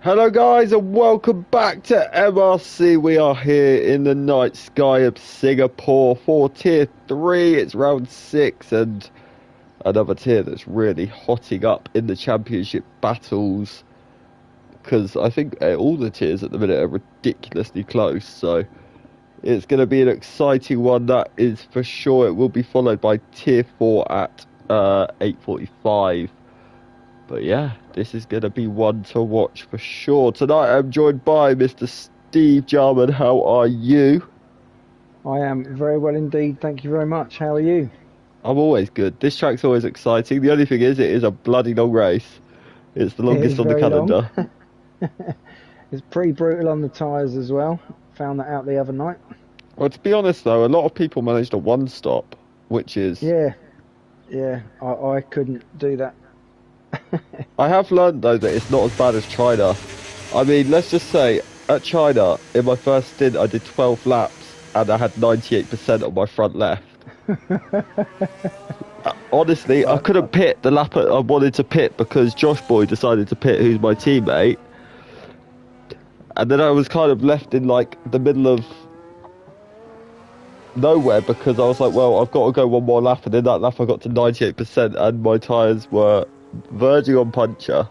Hello guys and welcome back to MRC. We are here in the night sky of Singapore for tier 3. It's round 6 and another tier that's really hotting up in the championship battles, because I think all the tiers at the minute are ridiculously close, so it's going to be an exciting one, that is for sure. It will be followed by tier 4 at 8:45. But yeah, this is going to be one to watch for sure. Tonight I'm joined by Mr. Steve Jarman. How are you? I am very well indeed, thank you very much. How are you? I'm always good. This track's always exciting. The only thing is, it is a bloody long race. It's the longest on the calendar. It's pretty brutal on the tyres as well. Found that out the other night. Well, to be honest though, a lot of people managed a one stop, which is... Yeah, I couldn't do that. I have learned though that it's not as bad as China. I mean, let's just say, at China, in my first stint, I did 12 laps and I had 98% on my front left. Honestly, I couldn't pit the lap I wanted to pit because Josh Boy decided to pit, who's my teammate. And then I was kind of left in like the middle of nowhere because I was like, well, I've got to go one more lap, and in that lap I got to 98% and my tyres were verging on puncture.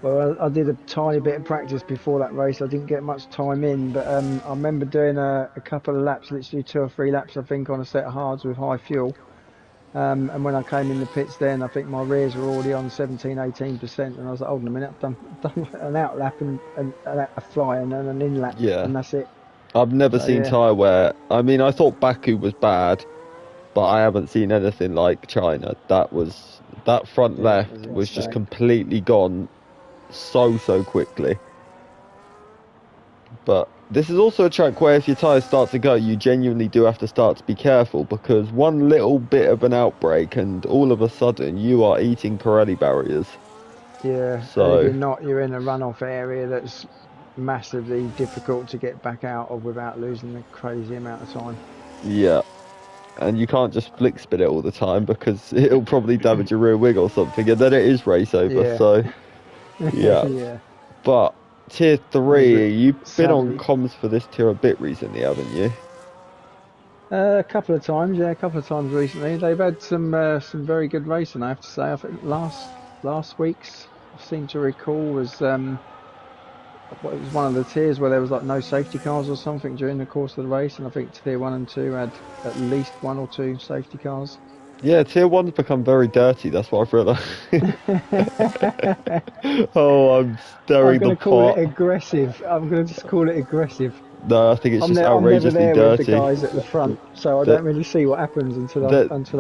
Well, I did a tiny bit of practice before that race. I didn't get much time in, but I remember doing a couple of laps, literally 2 or 3 laps, I think, on a set of hards with high fuel. And when I came in the pits then, I think my rears were already on 17-18%, and I was like, hold on a minute, I've done an out lap and a fly and then an in lap, and that's it. I've never seen tyre wear. I mean, I thought Baku was bad, but I haven't seen anything like China. That front left was just completely gone so quickly. But this is also a track where if your tyres start to go, you genuinely do have to start to be careful, because one little bit of an outbreak and all of a sudden you are eating Pirelli barriers. Yeah, so if you're not, you're in a runoff area that's massively difficult to get back out of without losing a crazy amount of time. Yeah. And you can't just flick spin it all the time because it'll probably damage your rear wing or something, and then it is race over. So yeah. But tier 3, you've been on comms for this tier a bit recently, haven't you? A couple of times recently. They've had some very good racing, I have to say. I think last week's, I seem to recall, was it was one of the tiers where there was like no safety cars or something during the course of the race, and I think tier 1 and 2 had at least 1 or 2 safety cars. Yeah, tier 1's become very dirty, that's what I've realised. Oh, I'm stirring the pot. I'm going to call it aggressive. I'm going to just call it aggressive. No, I think it's just outrageously dirty. I'm never there with the guys at the front, so I don't really see what happens until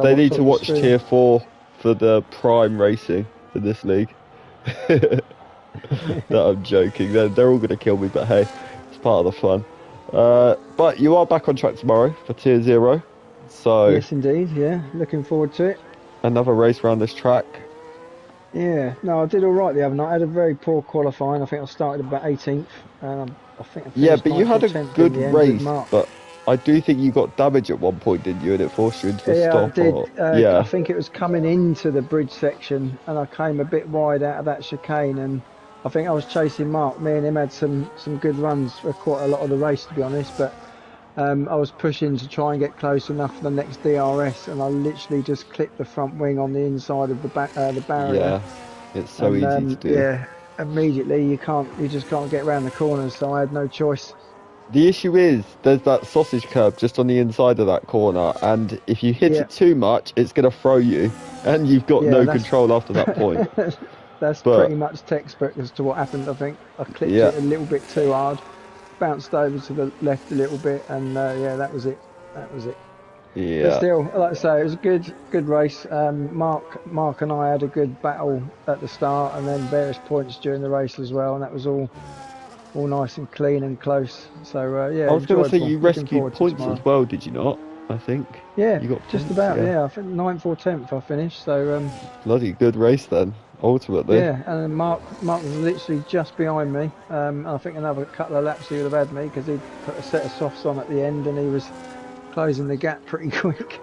they need to watch tier 4 for the prime racing in this league. No, I'm joking. They're all going to kill me, but hey, it's part of the fun. But you are back on track tomorrow for tier 0. So yes, indeed. Yeah, looking forward to it. Another race around this track. Yeah, no, I did all right the other night. I had a very poor qualifying. I think I started about 18th. I think I finished but you had a good race. But I do think you got damage at one point, didn't you? And it forced you into a stop. I did. I think it was coming into the bridge section, and I came a bit wide out of that chicane, and I think I was chasing Mark. Me and him had some good runs for quite a lot of the race, to be honest, but I was pushing to try and get close enough for the next DRS, and I literally just clipped the front wing on the inside of the barrier. Yeah, it's so easy to do. Yeah, immediately you just can't get around the corners, so I had no choice. The issue is there's that sausage curb just on the inside of that corner, and if you hit it too much, it's going to throw you, and you've got no control after that point. That's pretty much textbook as to what happened. I think I clipped it a little bit too hard, bounced over to the left a little bit, and that was it. Yeah. But still, like I say, it was a good race. Mark and I had a good battle at the start, and then various points during the race as well, and that was all nice and clean and close. So I was going to say you rescued points as well, did you not? I think. Yeah, you got just points, about. Yeah, I think 9th or 10th I finished. So bloody good race then. Ultimately. Yeah, and then Mark was literally just behind me. I think another couple of laps he would have had me because he'd put a set of softs on at the end and he was closing the gap pretty quick.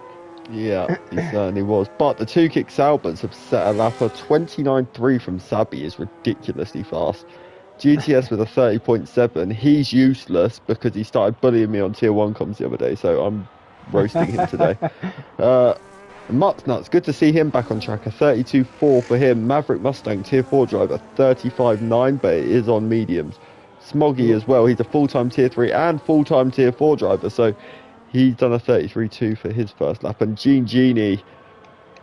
Yeah, he certainly was. But the two kick Salbers have set a lap of 29.3 from Sabi is ridiculously fast. GTS with a 30.7. He's useless because he started bullying me on Tier 1 comms the other day, so I'm roasting him today. Mutt Nuts, good to see him back on track. A 32.4 for him. Maverick Mustang, Tier 4 driver, 35.9, but it is on mediums. Smoggy as well, he's a full-time Tier 3 and full-time Tier 4 driver, so he's done a 33.2 for his first lap. And Genie,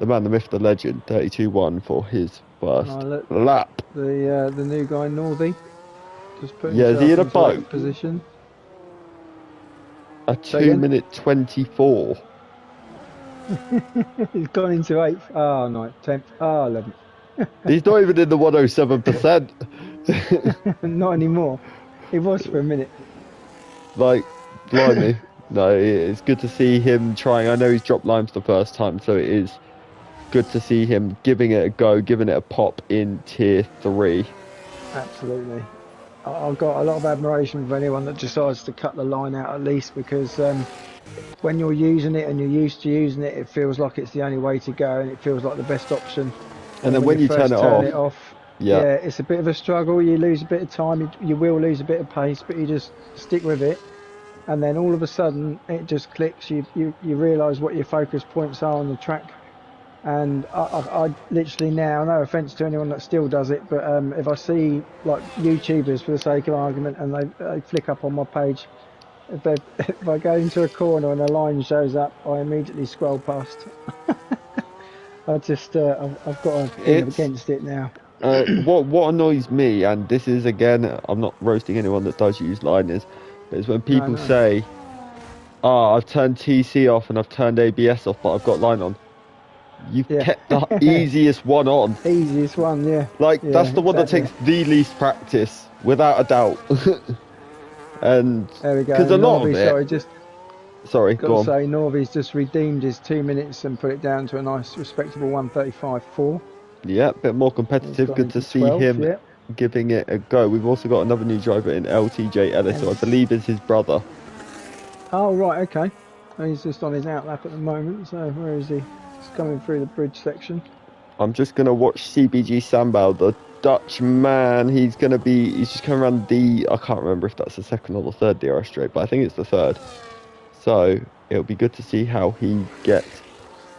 the man, the myth, the legend, 32.1 for his first lap. The new guy, Northy, just put is he in a boat? Position. A 2-minute 24. He's gone into 8th. Oh, 9th, 10th. Oh, 11th. He's not even in the 107%. Not anymore. He was for a minute. Like, blimey. No, it's good to see him trying. I know he's dropped limes the first time, so it is good to see him giving it a go, giving it a pop in Tier 3. Absolutely. I've got a lot of admiration for anyone that decides to cut the line out at least, because when you're using it and you're used to using it, it feels like it's the only way to go and it feels like the best option. And then when you turn it off, yeah, it's a bit of a struggle. You lose a bit of time, you will lose a bit of pace, but you just stick with it. And then all of a sudden it just clicks. You realise what your focus points are on the track. And I literally now, no offence to anyone that still does it, but if I see like YouTubers, for the sake of argument, and they flick up on my page, if I go into a corner and a line shows up, I immediately scroll past. I've got a thing against it now. What annoys me, and this is again, I'm not roasting anyone that does use liners, but it's when people say, I've turned TC off and I've turned ABS off, but I've got line on. You've kept the easiest one on. Easiest one, yeah. Like, that's the one that takes the least practice, without a doubt. And there we go. Because a lot of it... Sorry, go on. Say, Norvy's just redeemed his 2 minutes and put it down to a nice, respectable 1:35.4. Yeah, a bit more competitive. Good to see 12, him giving it a go. We've also got another new driver in LTJ Ellis, who I believe is his brother. Oh, right, okay. He's just on his outlap at the moment, so where is he? He's coming through the bridge section. I'm just going to watch CBG Sambal, the Dutch man. He's just coming around I can't remember if that's the second or the third DRS straight, but I think it's the third. So it'll be good to see how he gets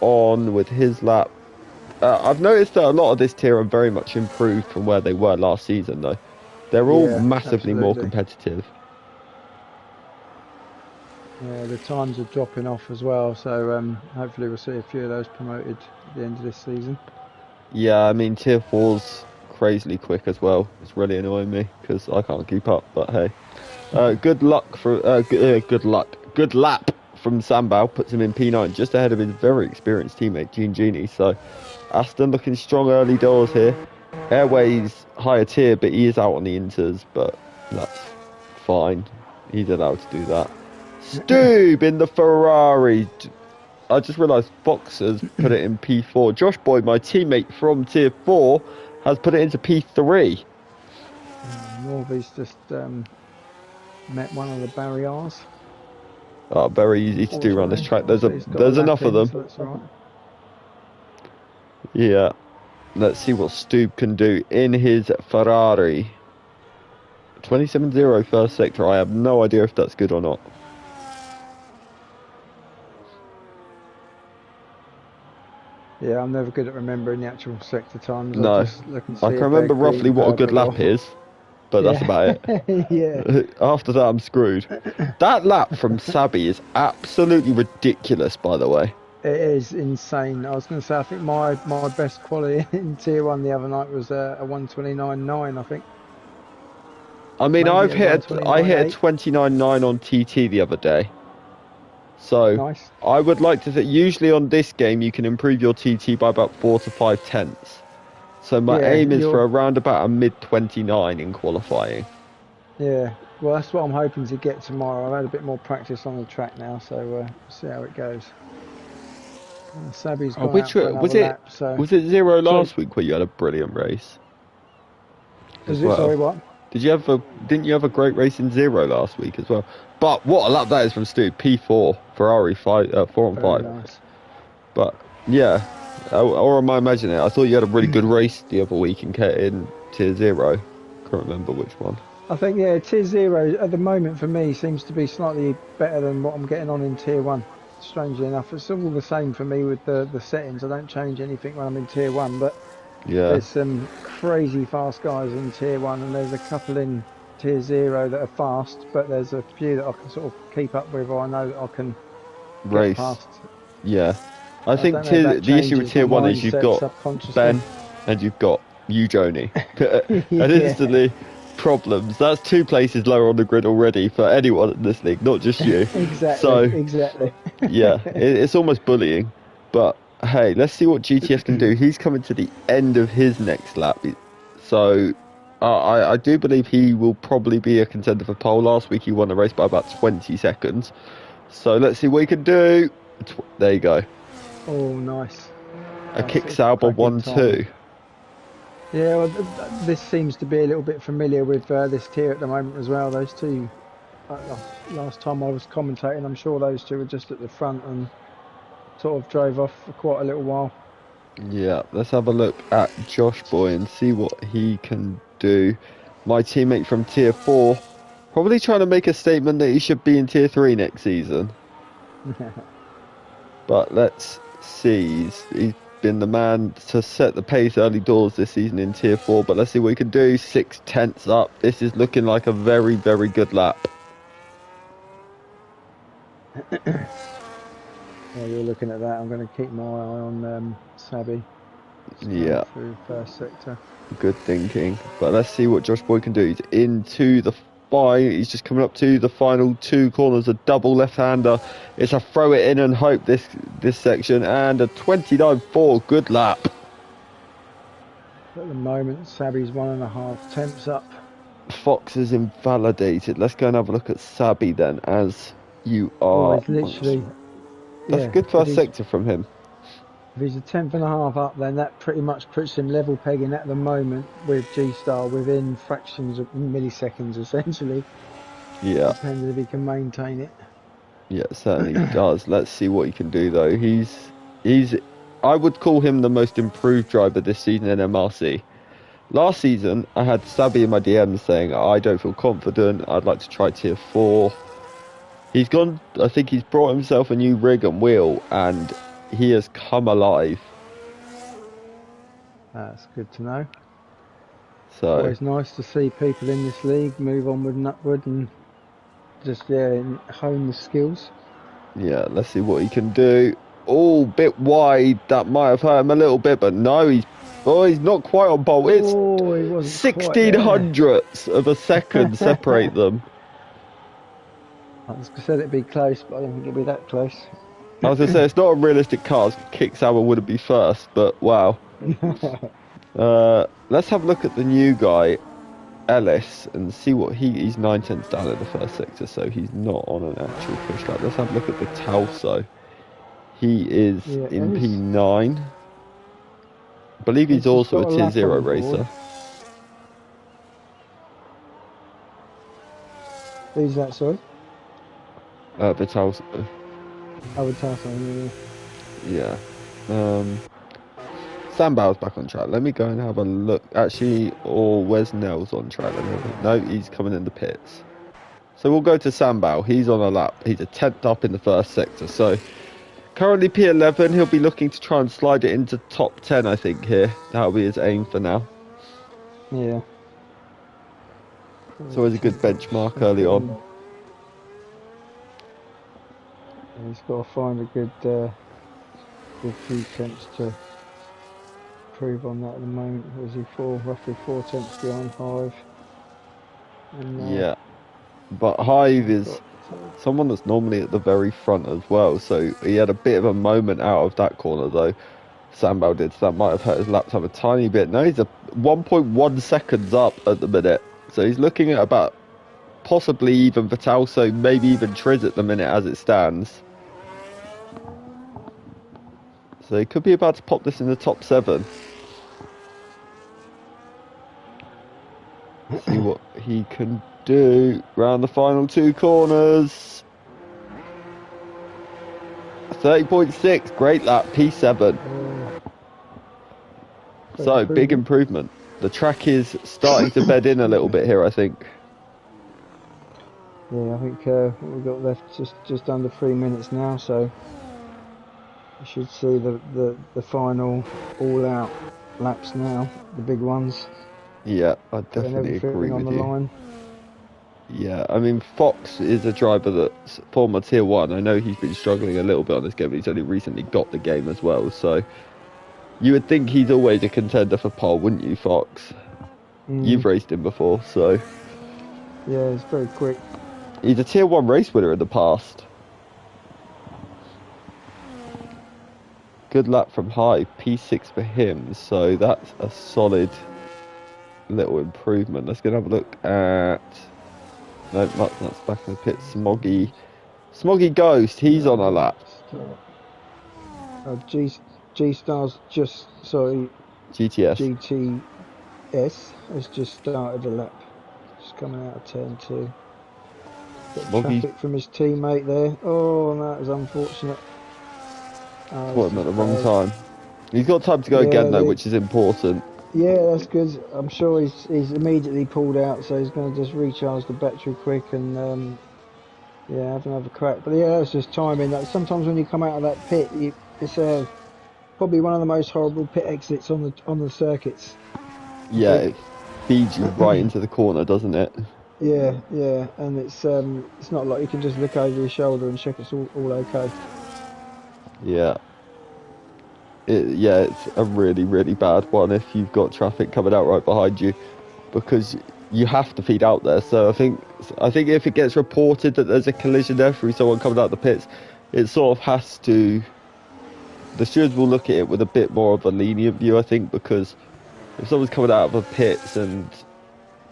on with his lap. I've noticed that a lot of this tier are very much improved from where they were last season, though. They're all massively more competitive. Yeah, the times are dropping off as well, so hopefully we'll see a few of those promoted at the end of this season. Yeah, I mean, Tier 4's crazily quick as well. It's really annoying me because I can't keep up, but hey. Good luck for good lap from Sambal, puts him in P9 just ahead of his very experienced teammate Genie. So Aston looking strong early doors here. Airways higher tier, but he is out on the inters, but that's fine. He's allowed to do that. Stoob in the Ferrari. I just realised Fox has put it in P4. Josh Boyd, my teammate from Tier 4, has put it into P3. Norby's just met one of the barriers. Oh, very easy to do around this track. There's enough of them. So that's right. Yeah. Let's see what Stoob can do in his Ferrari. 27.0 first sector. I have no idea if that's good or not. Yeah, I'm never good at remembering the actual sector times. No, I can remember roughly what a good lap is, but that's about it. Yeah. After that, I'm screwed. That lap from Sabi is absolutely ridiculous, by the way. It is insane. I was going to say, I think my best quality in Tier 1 the other night was a 1:29.9, I think. I mean, I hit a 29.9 on TT the other day. So nice. I would like to think, usually on this game you can improve your TT by about 4 to 5 tenths. So my aim is for around about a mid 29 in qualifying. Yeah, well that's what I'm hoping to get tomorrow. I've had a bit more practice on the track now, so we'll see how it goes. Sabi's gone out for another lap, so... Was it 0 last week where you had a brilliant race? Sorry, what? Didn't you have a great race in 0 last week as well? But what a lap that is from Stu. P4 Ferrari 4 on 5. Nice. But yeah, or am I imagining it? I thought you had a really good race the other week in Tier 0. Can't remember which one. I think, yeah, Tier 0 at the moment for me seems to be slightly better than what I'm getting on in Tier 1. Strangely enough, it's all the same for me with the settings. I don't change anything when I'm in Tier 1, but Yeah, there's some crazy fast guys in Tier 1, and there's a couple in Tier 0 that are fast, but there's a few that I can sort of keep up with, or I know that I can get race. past. Yeah. I I think don't know if that the issue with changes my Tier 1 is you've mindset got subconsciously. Ben and you've got you, Joni. And Yeah, instantly, problems. That's 2 places lower on the grid already for anyone in this league, not just you. exactly, So, exactly. yeah, it's almost bullying. But hey, let's see what GTS can do. He's coming to the end of his next lap. So, I do believe he will probably be a contender for pole. Last week he won the race by about 20 seconds. So let's see what he can do. There you go. Oh, nice. A That's kick a Sauber cracking time. 1-2. Yeah, well, this seems to be a little bit familiar with this tier at the moment as well. Those two, last time I was commentating, I'm sure those two were just at the front and sort of drove off for quite a little while. Yeah, let's have a look at Josh Boy and see what he can do. My teammate from Tier 4, probably trying to make a statement that he should be in Tier 3 next season. But let's see. He's been the man to set the pace early doors this season in Tier 4. But let's see what he can do. 6/10 up. This is looking like a very, very good lap. While you're looking at that, I'm going to keep my eye on Sabi. Just going Yeah, through first sector. good thinking. But let's see what Josh Boy can do. He's into the fine. He's just coming up to the final 2 corners. A double left-hander. It's a throw it in and hope this section. And a 29.4. Good lap. At the moment, Sabi's 1.5 temps up. Fox is invalidated. Let's go and have a look at Sabi then, as you Oh, are. he's literally, That's yeah. good first sector from him. If he's a tenth and a half up, then that pretty much puts him level pegging at the moment with G-Star within fractions of milliseconds, essentially. Yeah, Depending if he can maintain it. yeah, certainly does. Let's see what he can do though. He's I would call him the most improved driver this season in MRC. Last season, I had Sabi in my DMs saying I don't feel confident. I'd like to try Tier 4. He's gone. I think he's brought himself a new rig and wheel, and he has come alive. That's good to know. So Always nice to see people in this league move onward and upward and just, yeah, hone the skills. yeah, let's see what he can do. Oh, bit wide. That might have hurt him a little bit, but no, he's not quite on pole. It's Oh, he wasn't 16 quite hundredths of a second there. separate them. I said it'd be close, but I don't think it'd be that close. I was gonna say it's not a realistic car. Kick Sauber wouldn't be first, but wow. Let's have a look at the new guy, Ellis, and see what he's 9/10 down in the first sector, so he's not on an actual push lap. Let's have a look at the Talso. He is in Ellis, P9. I believe he's just also got a a Tier lap 0 on board. racer. Who's that, sorry? The Talso. I would tell someone, Yeah. Sam Bowles back on track. Let me go and have a look. Actually, or where's Nels on track? No, he's coming in the pits. So we'll go to Sam Bowles. He's on a lap. He's a 10th up in the first sector. So currently P11. He'll be looking to try and slide it into top 10, I think, here. That'll be his aim for now. yeah. It's always a good benchmark early on. He's got to find a good few attempts to improve on that at the moment. Was he roughly 4 attempts behind Hive? And, Yeah. But Hive is someone that's normally at the very front as well. So he had a bit of a moment out of that corner, though. Sambal did, so that might have hurt his lap time a tiny bit. No, he's a 1.1 seconds up at the minute. So he's looking at about possibly even Vitalso, maybe even Triz at the minute as it stands. So he could be about to pop this in the top 7. See what he can do round the final 2 corners. 30.6, great lap, P7. So, big improvement. The track is starting to bed in a little bit here, I think. Yeah, I think we've got left just under 3 minutes now, so you should see the final all-out laps now, the big ones. Yeah, I Putting definitely agree everything on with the you. line. Yeah, I mean, Fox is a driver that's former Tier 1. I know he's been struggling a little bit on this game, but he's only recently got the game as well. So you would think he's always a contender for pole, wouldn't you, Fox? You've raced him before, so... Yeah, it's very quick. He's a Tier 1 race winner in the past. Good lap from high, P6 for him. So that's a solid little improvement. Let's go and have a look at... No, that's back in the pit. Smoggy Ghost, he's on a lap. G-Star's just, sorry, GTS. GTS has just started a lap. Just coming out of turn 2. Got Smoggy traffic from his teammate there. Oh, that is unfortunate. caught him at the wrong time. He's got time to go again though, which is important. Yeah, that's good. I'm sure he's immediately pulled out, so he's going to just recharge the battery quick and yeah, have another crack. But yeah, that's just timing. Like, sometimes when you come out of that pit, it's probably one of the most horrible pit exits on the circuits. Yeah, it feeds you right into the corner, doesn't it? Yeah, and it's not like you can just look over your shoulder and check it's all okay. Yeah. It's a really, really bad one if you've got traffic coming out right behind you, because you have to feed out there. So I think if it gets reported that there's a collision there through someone coming out the pits, it sort of has to... The stewards will look at it with a bit more of a lenient view, I think, because if someone's coming out of the pits and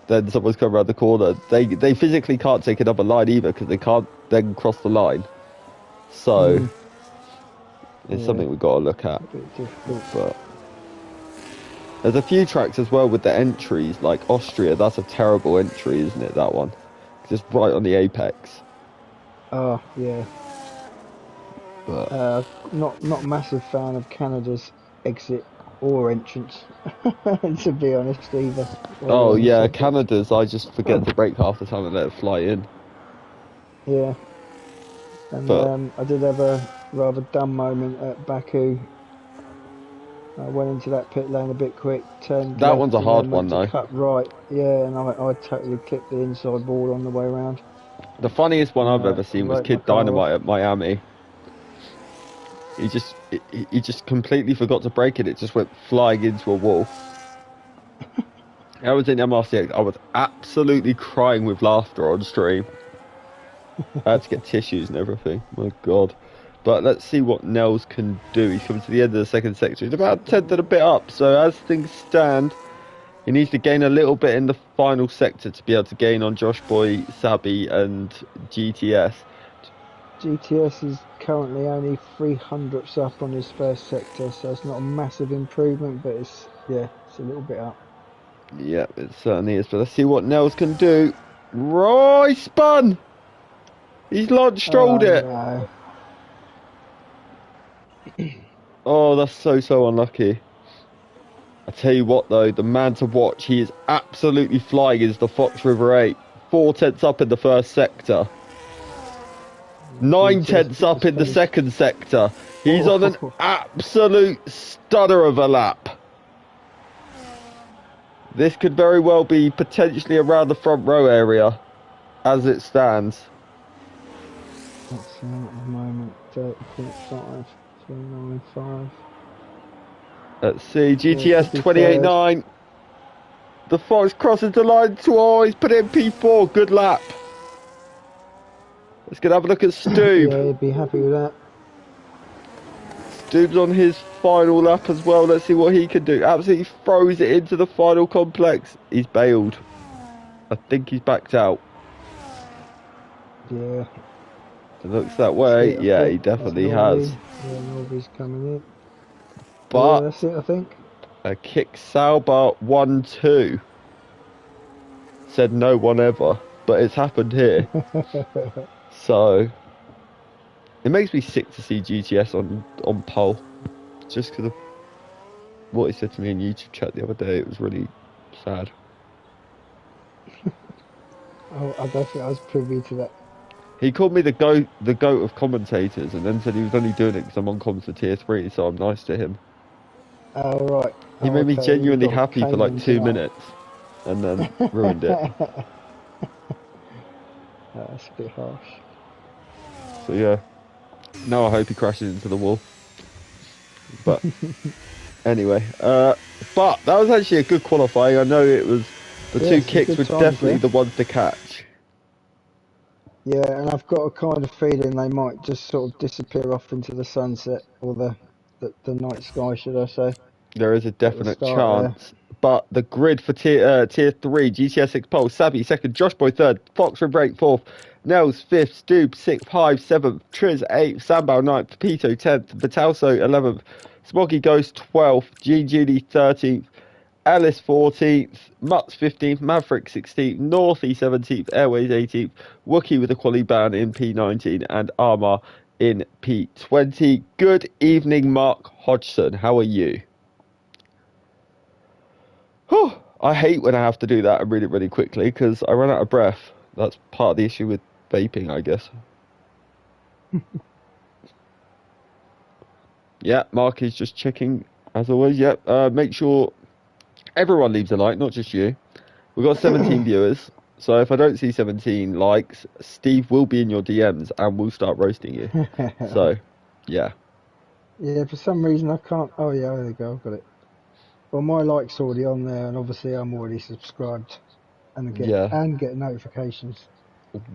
then someone's coming around the corner, they physically can't take another line either, because they can't then cross the line. So... It's something we've got to look at. But there's a few tracks as well with the entries, like Austria. That's a terrible entry, isn't it, that one? Just right on the apex. Oh, yeah. But not massive fan of Canada's exit or entrance, to be honest, either. Oh, yeah, Canada's, I just forget to brake half the time and let it fly in. Yeah. And I did have a rather dumb moment at Baku. I went into that pit lane a bit quick, turned that left, one's a hard one though. Cut right, yeah, and I totally clipped the inside wall on the way around. The funniest one I've ever seen was Kid Dynamite at Miami. He just completely forgot to brake it. It just went flying into a wall. I was in MRC. I was absolutely crying with laughter on stream. I had to get tissues and everything. My God. But let's see what Nels can do. He's coming to the end of the second sector. He's about a tenth and a bit up. So as things stand, he needs to gain a little bit in the final sector to be able to gain on Josh Boy, Sabi and GTS. GTS is currently only 300ths up on his first sector, so it's not a massive improvement, but it's a little bit up. Yeah, it certainly is. But let's see what Nels can do. Roy spun! He's strolled it. No. Oh, that's so unlucky. I tell you what though, the man to watch, he is absolutely flying, is the Fox River 8. 4 tenths up in the first sector. 9 tenths up in the second sector. He's on an absolute stunner of a lap. This could very well be potentially around the front row area as it stands. Let's see at the moment, 30.5, 395. Let's see, GTS 28.9. The Fox crosses the line twice, put in P4, good lap. Let's go have a look at Stoob. Yeah, he'd be happy with that. Stoob's on his final lap as well. Let's see what he can do. Absolutely throws it into the final complex. He's bailed. I think he's backed out. Yeah. It looks that way. Yeah, he definitely has. Yeah, Norby's coming in. But yeah, that's it, I think. A kick Sauber 1-2. Said no one ever, but it's happened here. So It makes me sick to see GTS on pole, just because of what he said to me in YouTube chat the other day. It was really sad. Oh, I don't think I was privy to that. He called me the goat of commentators, and then said he was only doing it because I'm on comms for tier 3, so I'm nice to him. Oh, right. He Oh, made me okay. You genuinely got happy for like caning 2 minutes, and then ruined it. tonight. That's a bit harsh. So yeah, now I hope he crashes into the wall. But anyway, but that was actually a good qualifying. I know it was the Yeah, two some kicks good were times definitely there. the ones to catch. Yeah, and I've got a kind of feeling they might just sort of disappear off into the sunset or the night sky, should I say, There is a at the definite start there. chance. But the grid for tier 3, GTS 6 pole, Sabby second, Josh Boy third, Fox for break fourth, Nels fifth, Stoob sixth, Hive seventh, Triz eighth, Sambal ninth, Pito 10th, Vitalso 11th, Smoggy Ghost 12th, G Judy 13th, Alice 14th, Mutz 15th, Maverick 16th, Northy 17th, Airways 18th, Wookie with a quality ban in P19, and Armor in P20. Good evening, Mark Hodgson. How are you? Whew, I hate when I have to do that and read it really quickly because I run out of breath. That's part of the issue with vaping, I guess. Yeah, Mark is just checking as always. Yep. Make sure everyone leaves a like, not just you. We've got 17 viewers, so if I don't see 17 likes, Steve will be in your DMs and we'll start roasting you. So, yeah, Yeah, for some reason I can't. Oh, yeah, there you go. I've got it. Well, my like's already on there, and obviously I'm already subscribed yeah. and get notifications.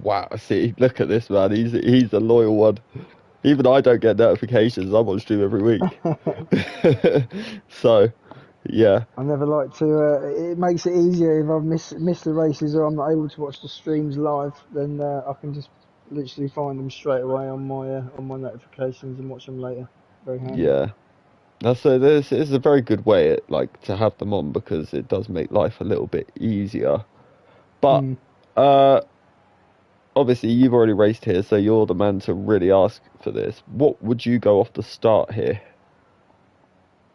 Wow, see, look at this man. He's a loyal one. Even I don't get notifications. I watch stream every week. So, yeah. I never like to. It makes it easier if I've missed the races or I'm not able to watch the streams live. Then I can just literally find them straight away on my notifications and watch them later. Very handy. Yeah, that's this is a very good way like to have them on because it does make life a little bit easier. But Hmm. uh, obviously you've already raced here, so you're the man to really ask for this. What would you go off the start here,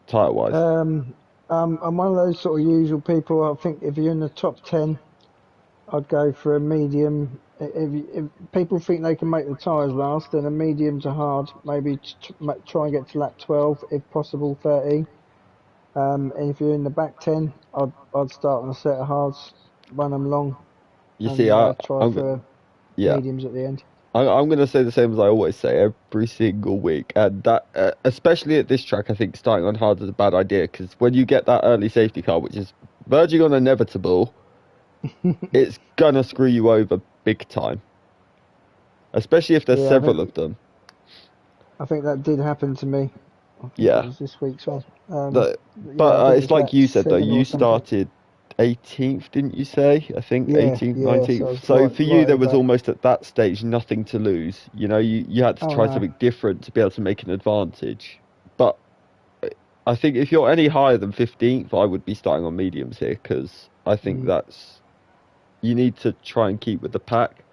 tire wise? Um, I'm one of those sort of usual people. I think if you're in the top 10, I'd go for a medium. If people think they can make the tyres last, then a medium to hard. Maybe try and get to lap 12, if possible 13. And if you're in the back 10, I'd start on a set of hards, run them long, You see, and try I'm for yeah, mediums at the end. I'm gonna say the same as I always say every single week, and that especially at this track, I think starting on hard is a bad idea because when you get that early safety car, which is verging on inevitable, it's gonna screw you over big time. Especially if there's Yeah, several of them. I think that did happen to me. I think it Yeah. was this week's one. The, Yeah, I but think it it's was like lap you said though, 7 or you something. started 18th, didn't you say? I think Yeah, 18th, yeah. So I 19th. was So for you, right at there the was back. almost at that stage nothing to lose. You know, you had to Oh try no. something different to be able to make an advantage. But I think if you're any higher than 15th, I would be starting on mediums here because I think Mm, you need to try and keep with the pack,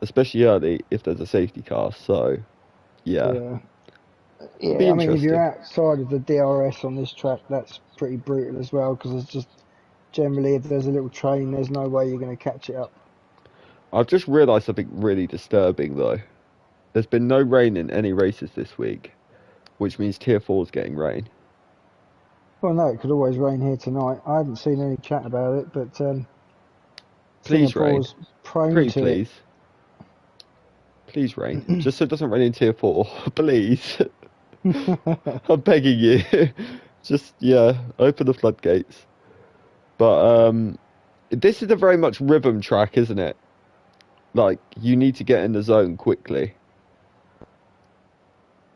especially early if there's a safety car. So, yeah, yeah. be Yeah, I mean, if you're interesting. outside of the DRS on this track, that's pretty brutal as well because it's just generally if there's a little train, there's no way you're going to catch it up. I've just realised something really disturbing though. There's been no rain in any races this week, which means Tier 4 is getting rain. Well, no, it could always rain here tonight. I haven't seen any chat about it, but Please rain. Singapore's prone Pretty to it. please. Please rain. Just so it doesn't rain in Tier 4. Please. I'm begging you. Just, yeah, open the floodgates. But this is a very much rhythm track, isn't it? Like, you need to get in the zone quickly.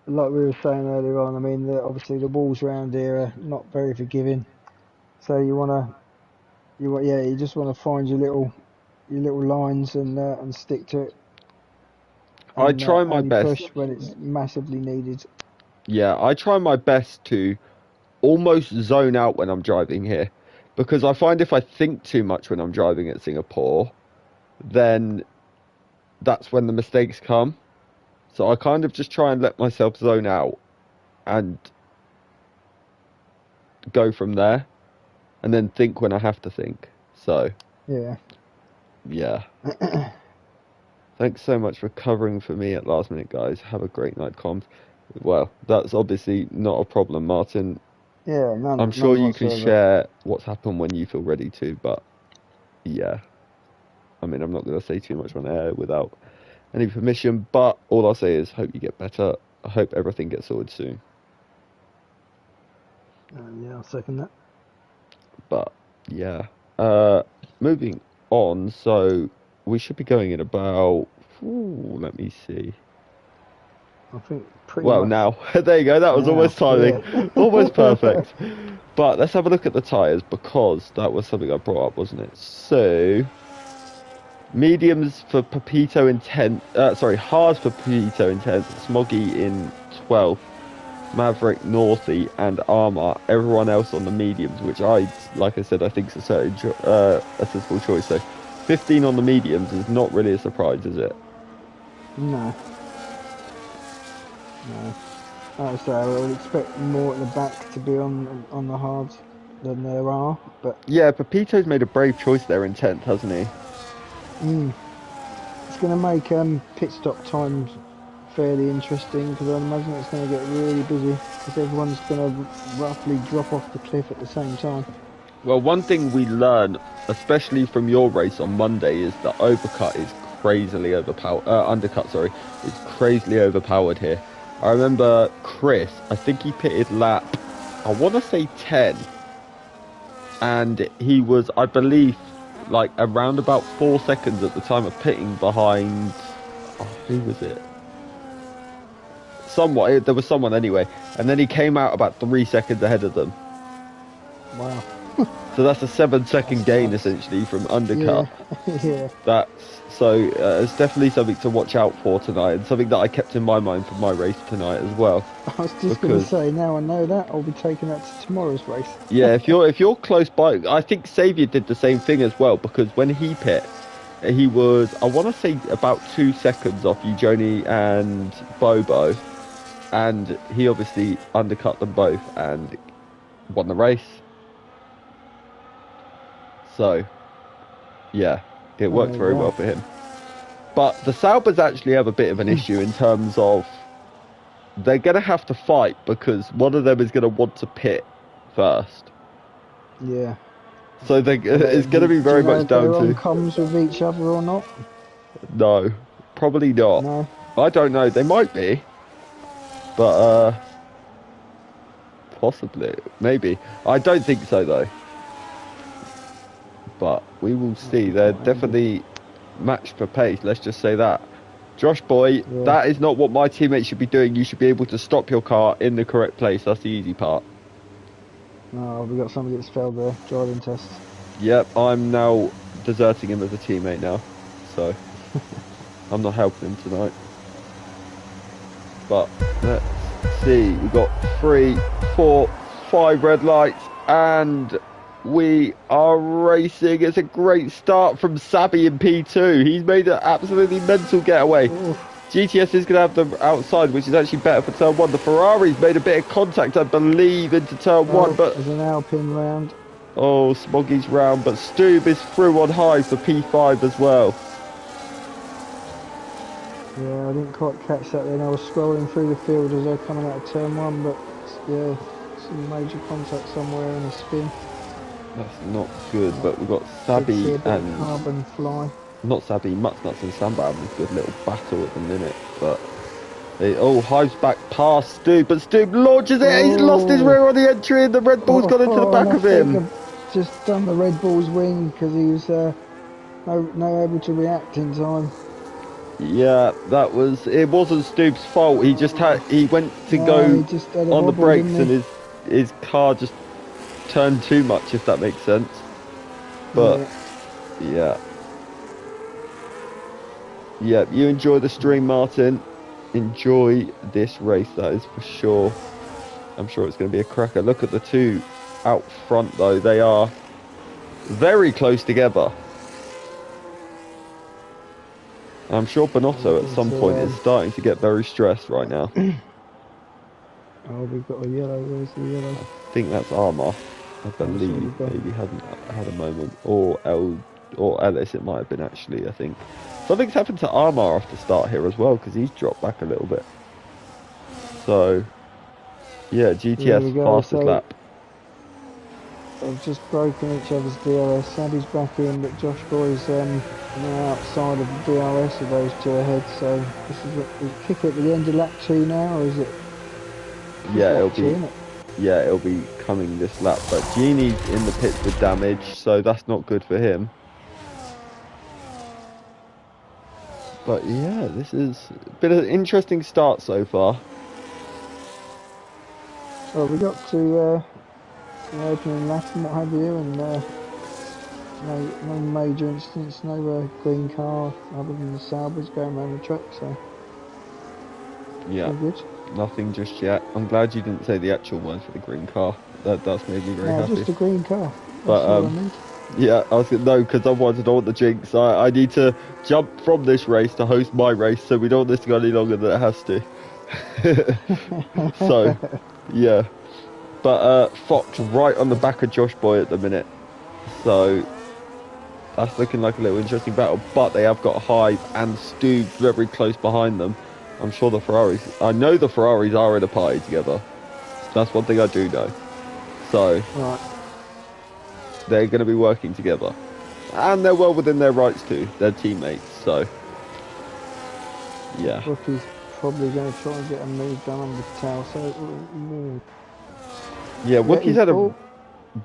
Like we were saying earlier on, I mean, obviously the walls around here are not very forgiving. So yeah, you just want to find your little lines and stick to it I and try my only best. push when it's massively needed. Yeah, I try my best to almost zone out when I'm driving here. Because I find if I think too much when I'm driving at Singapore, then that's when the mistakes come. So I kind of just try and let myself zone out and go from there, and then think when I have to think. So, Yeah. yeah. Thanks so much for covering for me at last minute, guys. Have a great night, comms. Well, that's obviously not a problem, Martin. Yeah, I'm sure none you can whatsoever. share what's happened when you feel ready to, but yeah. I mean, I'm not going to say too much on air without any permission, but all I'll say is hope you get better. I hope everything gets sorted soon. Yeah, I'll second that. But yeah. Moving on, so we should be going in about, let me see. I think pretty Well, much now, there you go, that was now. almost timing. Yeah. Almost perfect. But let's have a look at the tyres, because that was something I brought up, wasn't it? So, mediums for Pepito in 10th, hards for Pepito in 10th, Smoggy in 12th, Maverick, Northy, and Armour. Everyone else on the mediums, which like I said, I think is a sensible choice. So, 15 on the mediums is not really a surprise, is it? No. No. Like I say, I would expect more at the back to be on the hards than there are, but Yeah, Pepito's made a brave choice there in 10th, hasn't he? it's going to make pit stop times fairly interesting because I imagine it's going to get really busy because everyone's going to roughly drop off the cliff at the same time. Well, one thing we learn, especially from your race on Monday, is that overcut is crazily overpowered. Undercut, sorry, is crazily overpowered here. I remember Chris. I think he pitted lap, I want to say 10, and he was, I believe, like around about 4 seconds at the time of pitting behind. Oh, who was it? There was someone anyway, and then he came out about 3 seconds ahead of them. Wow. So that's a 7 second gain essentially from undercut. Yeah. It's definitely something to watch out for tonight, and something that I kept in my mind for my race tonight as well. I was just going to say, now I know that, I'll be taking that to tomorrow's race. Yeah, if you're close by, I think Xavier did the same thing as well, because when he pit, he was, I want to say, about 2 seconds off Eugenie and Bobo, and he obviously undercut them both and won the race. So, yeah, it worked very well for him. But the Saubers actually have a bit of an issue in terms of they're going to have to fight because one of them is going to want to pit first. Yeah. So it's going to be very much down to... Do you know if they're on comms with each other or not? No, probably not. No. I don't know. They might be. But, possibly. Maybe. I don't think so, though. But we will see. They're definitely matched for pace, let's just say that. Josh boy, that is not what my teammates should be doing. You should be able to stop your car in the correct place. That's the easy part. No, we got somebody that's failed their driving test. Yep, I'm now deserting him as a teammate now. So, I'm not helping him tonight. But, let's see. We've got 3, 4, 5 red lights, and we are racing. It's a great start from Sabby in P2. He's made an absolutely mental getaway. Ooh. GTS is going to have them outside, which is actually better for turn 1. The Ferrari's made a bit of contact, I believe, into turn 1. But there's an Alpine round. Oh, Smoggy's round, but Stoob is through on high for P5 as well. Yeah, I didn't quite catch that then. I was scrolling through the field as they're coming out of turn 1, but yeah, some major contact somewhere in a spin. That's not good, but we've got Sabby and Carbon Fly. Not Sabby, Muttnuts and Samba having a good little battle at the minute, but Hive's back past Stoob, but Stoob launches it. He's lost his rear on the entry, and the Red Bull's got into the back of him. I've just done the Red Bull's wing because he was no able to react in time. Yeah, it wasn't Stoob's fault. He went to go on the brakes, and his car just turned too much, if that makes sense. But yeah, you enjoy the stream, Martin. Enjoy this race, that is for sure. I'm sure it's going to be a cracker. Look at the two out front, though. They are very close together. I'm sure Bonotto at some point is starting to get very stressed right now. Oh, we've got a yellow. Where's the yellow? I think that's Armour. I believe maybe hadn't had a moment, or Ellis. It might have been actually. I think something's happened to Armour off the start here as well because he's dropped back a little bit. So yeah, GTS fastest lap. They've just broken each other's DRS. Sabby's back in, but Josh Boy's now outside of the DRS of those two ahead. So this is what we kick it at the end of lap 2 now, or is it? Yeah, it'll be coming this lap. But Genie's in the pits with damage, so that's not good for him. But yeah, this is been an interesting start so far. Well, we got to the opening lap and what have you, and no major incidents, no green car other than the Saubers going around the track, so yeah, good. Nothing just yet. I'm glad you didn't say the actual word for the green car. That's made me very happy. Just a green car. That's but all I need. yeah, I was no, because otherwise I don't want the jinx. I need to jump from this race to host my race, so we don't want this to go any longer than it has to. So yeah. But Fox right on the back of Josh Boy at the minute. So that's looking like a little interesting battle. But they have got Hive and Stu very close behind them. I'm sure I know the Ferraris are in a party together. That's one thing I do know. So they're going to be working together. And they're well within their rights to. They're teammates, so yeah. Rookie's probably going to try and get a move done on the tail, so yeah, Wookie's had a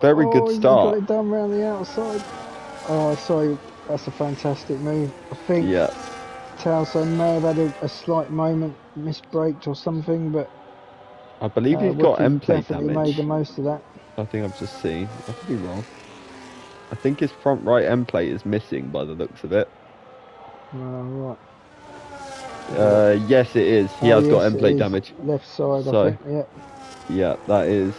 very good start. Got it done round the outside. Oh, sorry, that's a fantastic move. I think Towson may have had a slight moment, misbraked or something, but I believe he's got M plate damage. Made the most of that. I think I've just seen. I could be wrong. I think his front right M plate is missing by the looks of it. Right. Yes, it is. He has got M plate damage. Left side, I think. Yeah. Yeah, that is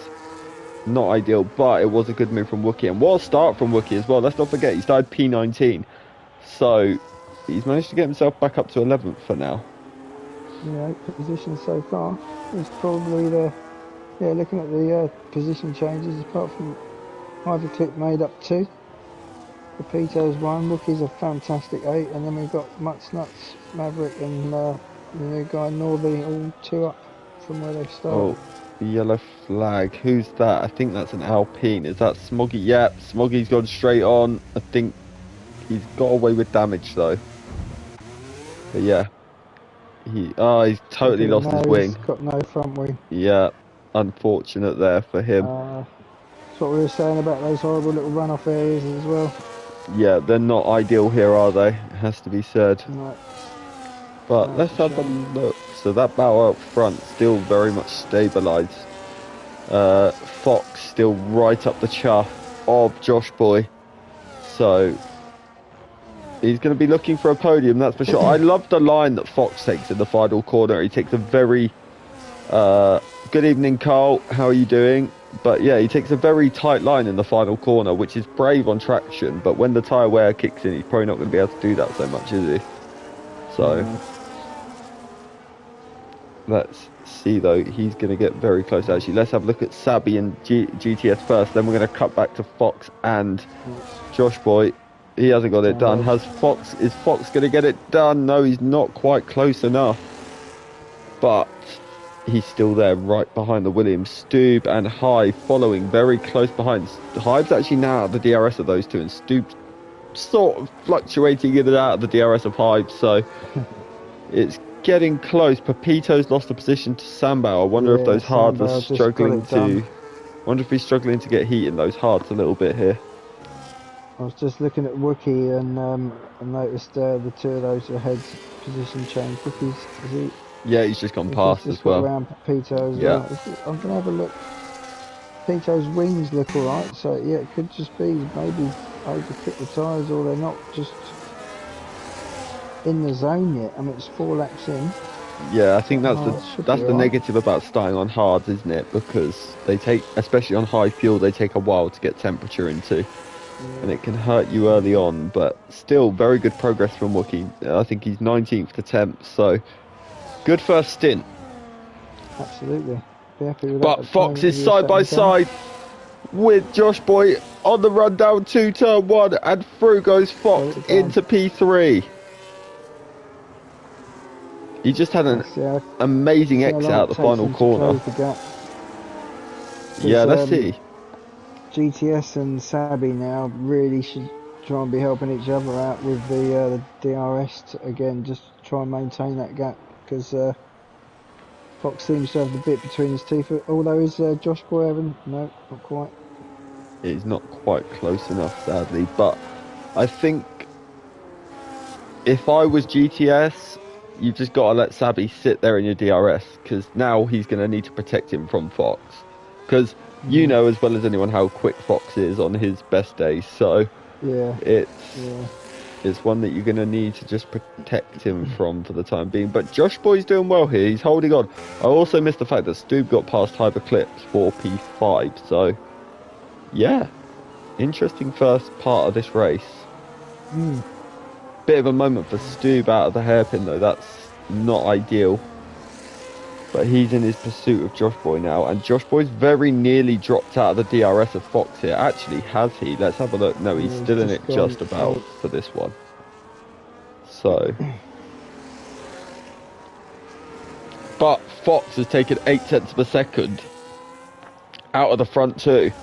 not ideal, but it was a good move from Wookie, and what a start from Wookie as well. Let's not forget he started P19, so he's managed to get himself back up to 11th for now. Yeah, 8th position so far. It's probably looking at the position changes, apart from Hyperclip made up 2, Capito's 1, Wookie's a fantastic 8, and then we've got Nuts, Maverick and the new guy Northey all 2 up from where they started. Yellow flag. Who's that? I think that's an Alpine. Is that Smoggy? Yep, Smoggy's gone straight on. I think he's got away with damage though. But yeah, he's totally lost his wing. He's got no front wing. Yeah, unfortunate there for him. That's what we were saying about those horrible little runoff areas as well. Yeah, they're not ideal here, are they? It has to be said. No. But let's have a look. So that battle out front still very much stabilised. Fox still right up the chuff of Josh Boy. So he's going to be looking for a podium, that's for sure. I love the line that Fox takes in the final corner. He takes a very good evening, Carl. How are you doing? But yeah, he takes a very tight line in the final corner, which is brave on traction. But when the tyre wear kicks in, he's probably not going to be able to do that so much, is he? So let's see though. He's going to get very close actually. Let's have a look at Sabby and GTS first. Then we're going to cut back to Fox and Josh Boy. He hasn't got it done. Is Fox going to get it done? No, he's not quite close enough. But he's still there right behind the Williams. Stoob and Hive following very close behind. Hive's actually now out of the DRS of those two, and Stoob's sort of fluctuating in and out of the DRS of Hive, so it's getting close. Pepito's lost the position to Sambao. I wonder if those hards are struggling to... I wonder if he's struggling to get heat in those hards a little bit here. I was just looking at Wookie and I noticed the two of those ahead's position change. Wookie's, yeah, he's just gone past as well. Around Pepito as well. I'm going to have a look. Pepito's wings look alright, so yeah, it could just be maybe overkick the tyres, or they're not just in the zone yet. I mean, it's 4 laps in. Yeah, I think that's the negative about starting on hards, isn't it? Because they take, especially on high fuel, they take a while to get temperature into. and it can hurt you early on. But still, very good progress from Wookie. I think he's 19th attempt, so good first stint. Absolutely. Be happy with that. But at the Fox moment is with your side by second car. side with Josh Boy on the run down to turn 1, and through goes Fox Well done. into P3. He just had an Let's see how, amazing see how exit long out it the takes final him to corner. close the gap. Yeah, 'Cause, let's see. GTS and Sabi now really should try and be helping each other out with the DRS to, again, just try and maintain that gap, because Fox seems to have the bit between his teeth. Although is Josh Boy having? No, not quite. It's not quite close enough, sadly, but I think if I was GTS, you've just got to let Sabi sit there in your DRS, because now he's going to need to protect him from Fox. Because you know as well as anyone how quick Fox is on his best days, so Yeah, it's one that you're going to need to just protect him from for the time being. But Josh Boy's doing well here, he's holding on. I also missed the fact that Stube got past Hyperclips for P5, so yeah, interesting first part of this race. Bit of a moment for Stube out of the hairpin though, that's not ideal. But he's in his pursuit of Josh Boy now, and Josh Boy's very nearly dropped out of the DRS of Fox here. Actually, has he? Let's have a look. No, he's Yeah, still in just it gone just about out. for this one. So, but Fox has taken 8/10 of a second out of the front two.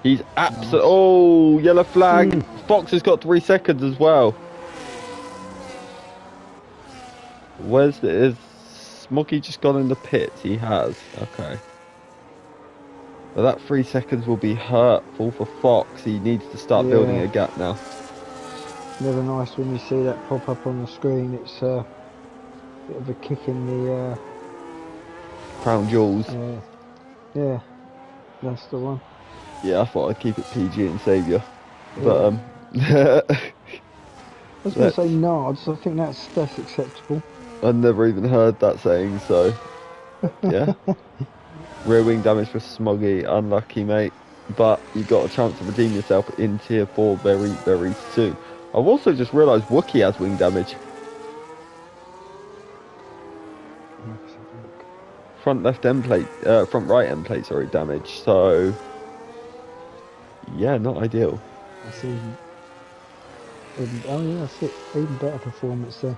He's absolutely... Oh, yellow flag. Fox has got 3 seconds as well. Where's the... Is Smoggy just gone in the pits? He has. Okay. But that 3 seconds will be hurtful for Fox. He needs to start building a gap now. Never nice when you see that pop up on the screen. It's a bit of a kick in the... Crown Jewels. yeah, that's the one. Yeah, I thought I'd keep it PG and Saviour. But, I was going to say Nards. I think that's acceptable. I've never even heard that saying, so... Yeah. Rear wing damage for Smoggy. Unlucky, mate. But you got a chance to redeem yourself in Tier 4 very, very soon. I've also just realised Wookie has wing damage. Front left end plate, front right end plate, sorry, damage. So, yeah, not ideal. That's even, oh yeah, that's it. Even better performance there.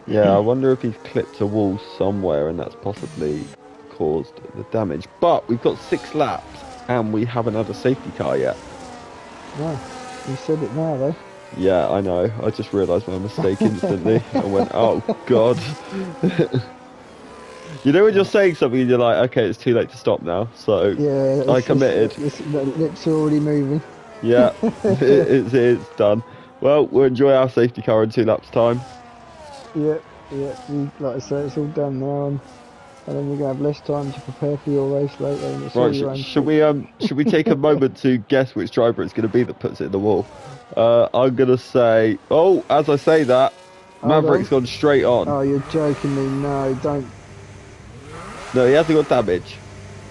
Yeah, I wonder if he's clipped a wall somewhere and that's possibly caused the damage. But we've got 6 laps and we haven't had a safety car yet. No, you said it now though. Yeah, I know. I just realised my mistake instantly. I went, oh god. You know when you're saying something and you're like, okay, it's too late to stop now. So yeah, I committed. The lips are already moving. Yeah, it's done. Well, we'll enjoy our safety car in 2 laps time. Yeah, like I say, it's all done now, and then you're gonna have less time to prepare for your race later. And it's all your own Should we take a moment to guess which driver it's going to be that puts it in the wall? I'm going to say, oh, as I say that, Maverick's gone straight on. Oh, you're joking me? No, don't. No, he hasn't got damage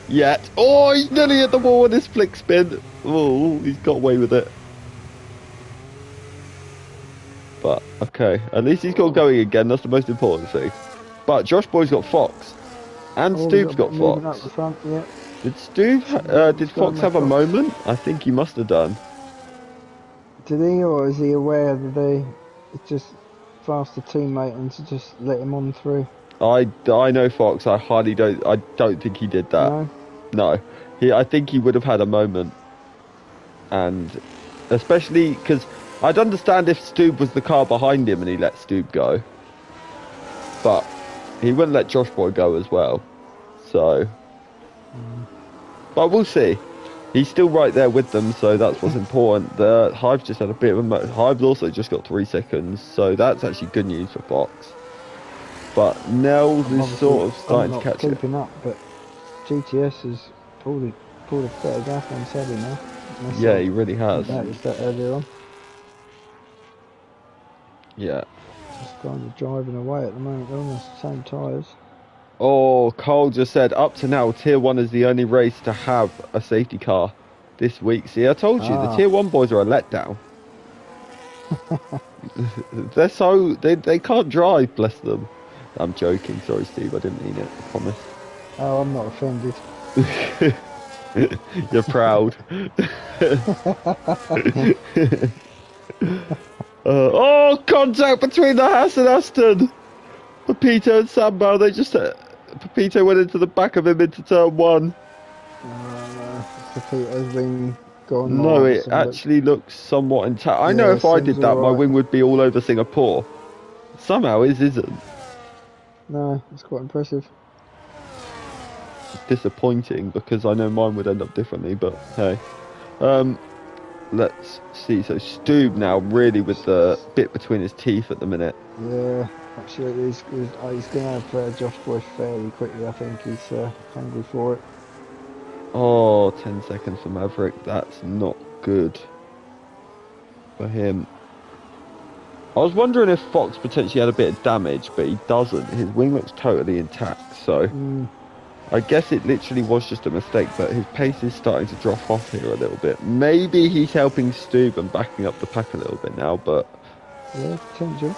yet. Oh, he's nearly hit the wall with his flick spin. Oh, he's got away with it. But, okay, at least he's got going again, that's the most important thing. But Josh Boy's got Fox. And Stu's got Fox. Up the front, yeah. Did Fox have a moment? I think he must have done. Did he, or is he aware that it's just faster teammate and to just let him on through? I know Fox, I don't think he did that. No. I think he would have had a moment. And especially because I'd understand if Stube was the car behind him and he let Stube go. But he wouldn't let Josh Boy go as well. So. But we'll see. He's still right there with them, so that's what's important. Hive's just had a bit of a... Hive's also just got 3 seconds, so that's actually good news for Fox. But Nels is sort of starting to catch it. Keeping up, but GTS has pulled a better gap on Sebby now. Yeah, he really has. I noticed that earlier on. Yeah. Just kind of driving away at the moment, they're on the same tyres. Oh, Cole just said, up to now, Tier 1 is the only race to have a safety car. this week. See, I told you, the Ah, Tier 1 boys are a letdown. They can't drive, bless them. I'm joking, sorry Steve, I didn't mean it, I promise. oh, I'm not offended. You're proud. Oh, contact between the Haas and Aston. Pepito and Sambal, Pepito went into the back of him into turn 1. Pepito's wing gone No, miles it and actually looks somewhat intact. I know yeah, if I seems did that, my alright. wing would be all over Singapore. Somehow his isn't. No, it's quite impressive. Disappointing because I know mine would end up differently, but hey. Let's see. So Stoob now really with the bit between his teeth at the minute. Yeah, absolutely. He's going to have Josh Boy fairly quickly. I think he's hungry for it. Oh, 10 seconds for Maverick. That's not good for him. I was wondering if Fox potentially had a bit of damage, but he doesn't. His wing looks totally intact, so I guess it literally was just a mistake, but his pace is starting to drop off here a little bit. Maybe he's helping Stoob and backing up the pack a little bit now, but yeah, potential.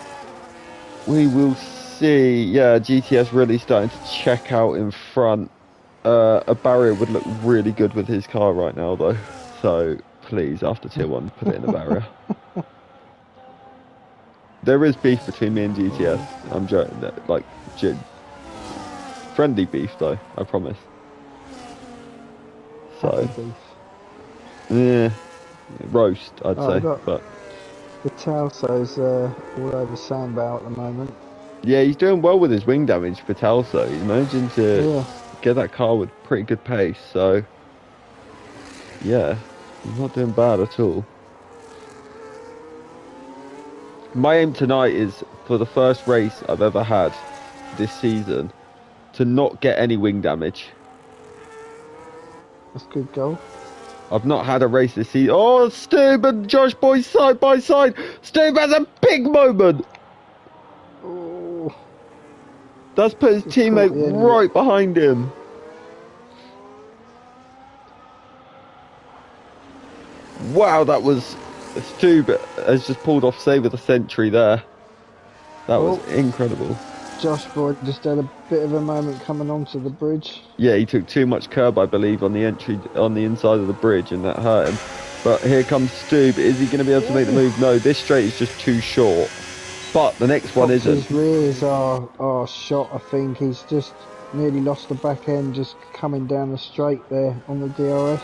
we will see. Yeah, GTS really starting to check out in front. A barrier would look really good with his car right now, though. So please, after Tier 1, put it in a barrier. There is beef between me and GTS. I'm joking. Like, friendly beef, though. I promise. So, yeah, roast, I'd say. But the Talso's all over Sambal at the moment. yeah, he's doing well with his wing damage for Talso. He's managing to get that car with pretty good pace. So, yeah, he's not doing bad at all. My aim tonight is, for the first race I've ever had this season, to not get any wing damage. That's a good goal. I've not had a race this season. Oh, Stoob and Josh Boy side by side. Stoob has a big moment. Oh. That's put his teammate right behind him. Wow, that was... Stoob has just pulled off save of the century there. That was incredible. Josh Boy just had a bit of a moment coming onto the bridge. Yeah, he took too much curb, I believe, on the inside of the bridge, and that hurt him. But here comes Stoob. Is he going to be able to make the move? No, this straight is just too short. But the next one isn't. His rears are shot, I think. He's just nearly lost the back end just coming down the straight there on the DRS.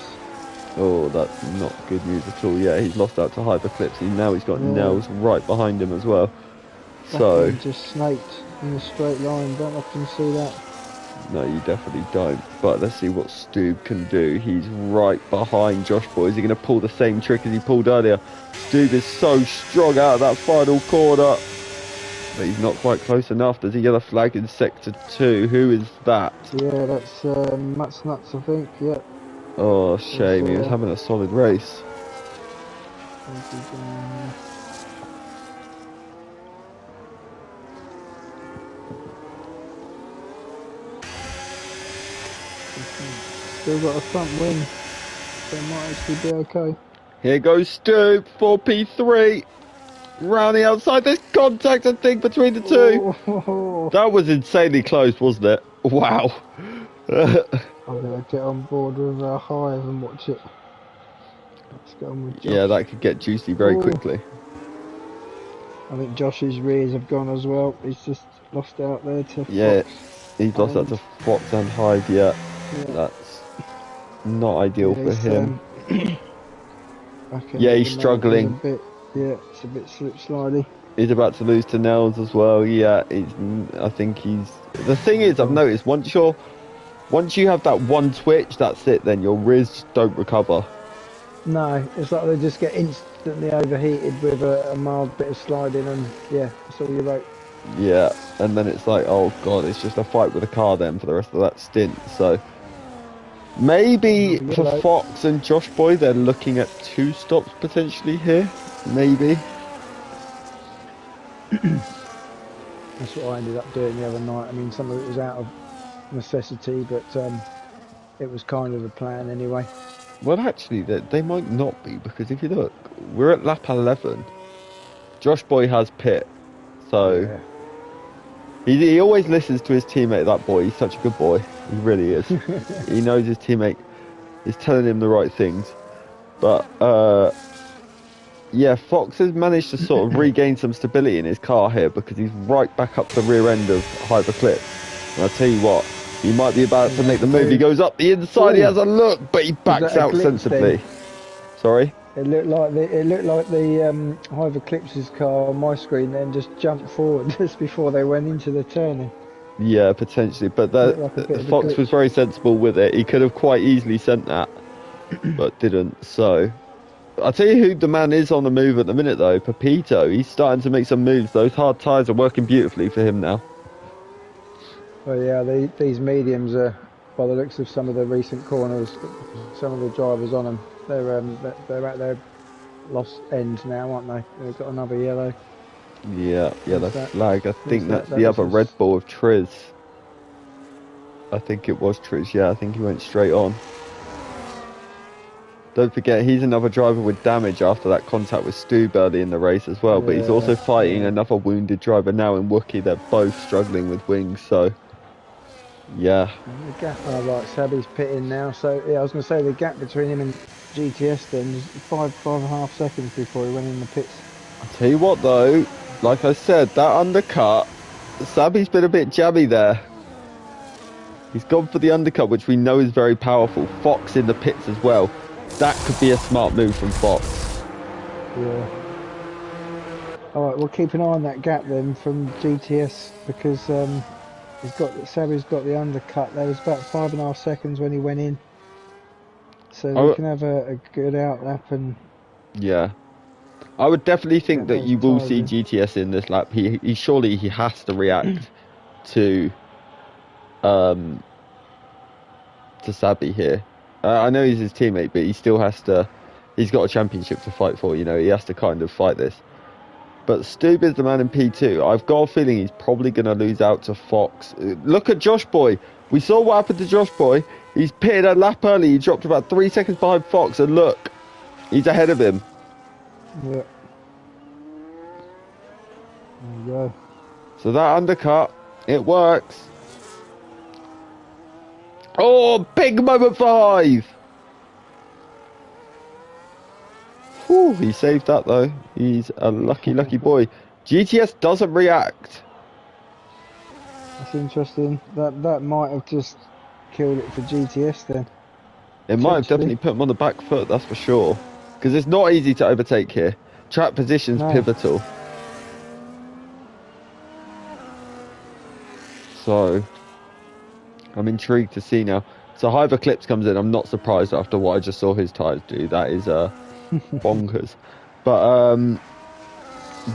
Oh, that's not good news at all. Yeah, he's lost out to Hyperclips. Now he's got Nels right behind him as well. So just snaked in a straight line. Don't often see that. No, you definitely don't. But let's see what Stoob can do. He's right behind Josh Boy. Is he going to pull the same trick as he pulled earlier? Stoob is so strong out of that final corner. But he's not quite close enough. Does he get a flag in Sector 2? Who is that? Yeah, that's Matt's Nuts, I think. Yeah. Oh, shame. He was having a solid race. Still got a front wing, so it might actually be okay. Here goes Stoob, 4P3. Round the outside, there's contact, I think, between the two. Oh. That was insanely close, wasn't it? Wow. I'm going to get on board with Hive and watch it. Let's go on with Josh. Yeah, that could get juicy very quickly. I think Josh's rears have gone as well. He's just lost out there to Fox. He's lost out to Fox and Hive, yeah. That's not ideal for him. Yeah, he's struggling. It's a bit slip-slidey. He's about to lose to Nels as well. Yeah, I think he's... The thing is, I've noticed, once you have that one twitch, that's it, then your rears don't recover. No, it's like they just get instantly overheated with a mild bit of sliding, and that's all you wrote. Yeah, and then it's like, oh god, it's just a fight with a car then for the rest of that stint. So maybe for Fox and Josh Boy, they're looking at 2 stops potentially here. Maybe. That's what I ended up doing the other night. I mean, some of it was out of necessity, but it was kind of the plan anyway. Well, actually, they might not be, because if you look, we're at lap 11. Josh Boy has pit, so Yeah. he always listens to his teammate. That boy, he's such a good boy. He really is. He knows his teammate is telling him the right things. But yeah, Fox has managed to sort of regain some stability in his car here, because he's right back up the rear end of Hyperclip. And I'll tell you what, he might be about to make the move. He goes up the inside. He has a look, but he backs out sensibly. Sorry. It looked like the Hive Eclipse's car on my screen then just jumped forward just before they went into the turning. Yeah, potentially, but Fox was very sensible with it. He could have quite easily sent that, but didn't. So, I'll tell you who the man is on the move at the minute, though. Pepito. He's starting to make some moves. Those hard tyres are working beautifully for him now. Well, yeah, these mediums are, by the looks of some of the recent corners, some of the drivers on them, they're at their lost end now, aren't they? They've got another yellow. Yeah, the flag. I think that's the other Red Bull of Triz. I think it was Triz. Yeah, I think he went straight on. Don't forget, he's another driver with damage after that contact with Stube early in the race as well. But he's also fighting another wounded driver now in Wookie. They're both struggling with wings, so yeah. The gap, right, Sabi's pitting now. So yeah, I was going to say the gap between him and GTS then was 5.5 seconds before he went in the pits. I'll tell you what though, like I said, that undercut, Sabi's been a bit jabby there. He's gone for the undercut, which we know is very powerful. Fox in the pits as well. That could be a smart move from Fox. Yeah. Alright, we'll keep an eye on that gap then from GTS, because Sabi's got the undercut. There was about 5.5 seconds when he went in. So we can have a good outlap and... Yeah. I would definitely think that you will see GTS in this lap. He surely he has to react to Sabi here. I know he's his teammate, but he still has to. He's got a championship to fight for. You know, he has to kind of fight this. But Stube is the man in P2. I've got a feeling he's probably going to lose out to Fox. Look at Josh Boy. We saw what happened to Josh Boy. He's pitted a lap early. He dropped about 3 seconds behind Fox, and look, he's ahead of him. Yeah. There you go. So that undercut, it works. Oh, big moment for Hive. Whew, he saved that though. He's a lucky boy. GTS doesn't react. That's interesting. That might have just killed it for GTS then. It might have definitely put him on the back foot, that's for sure. Because it's not easy to overtake here. Track position's pivotal. So, I'm intrigued to see now. So Hive Eclipse comes in. I'm not surprised after what I just saw his tyres do. That is bonkers. But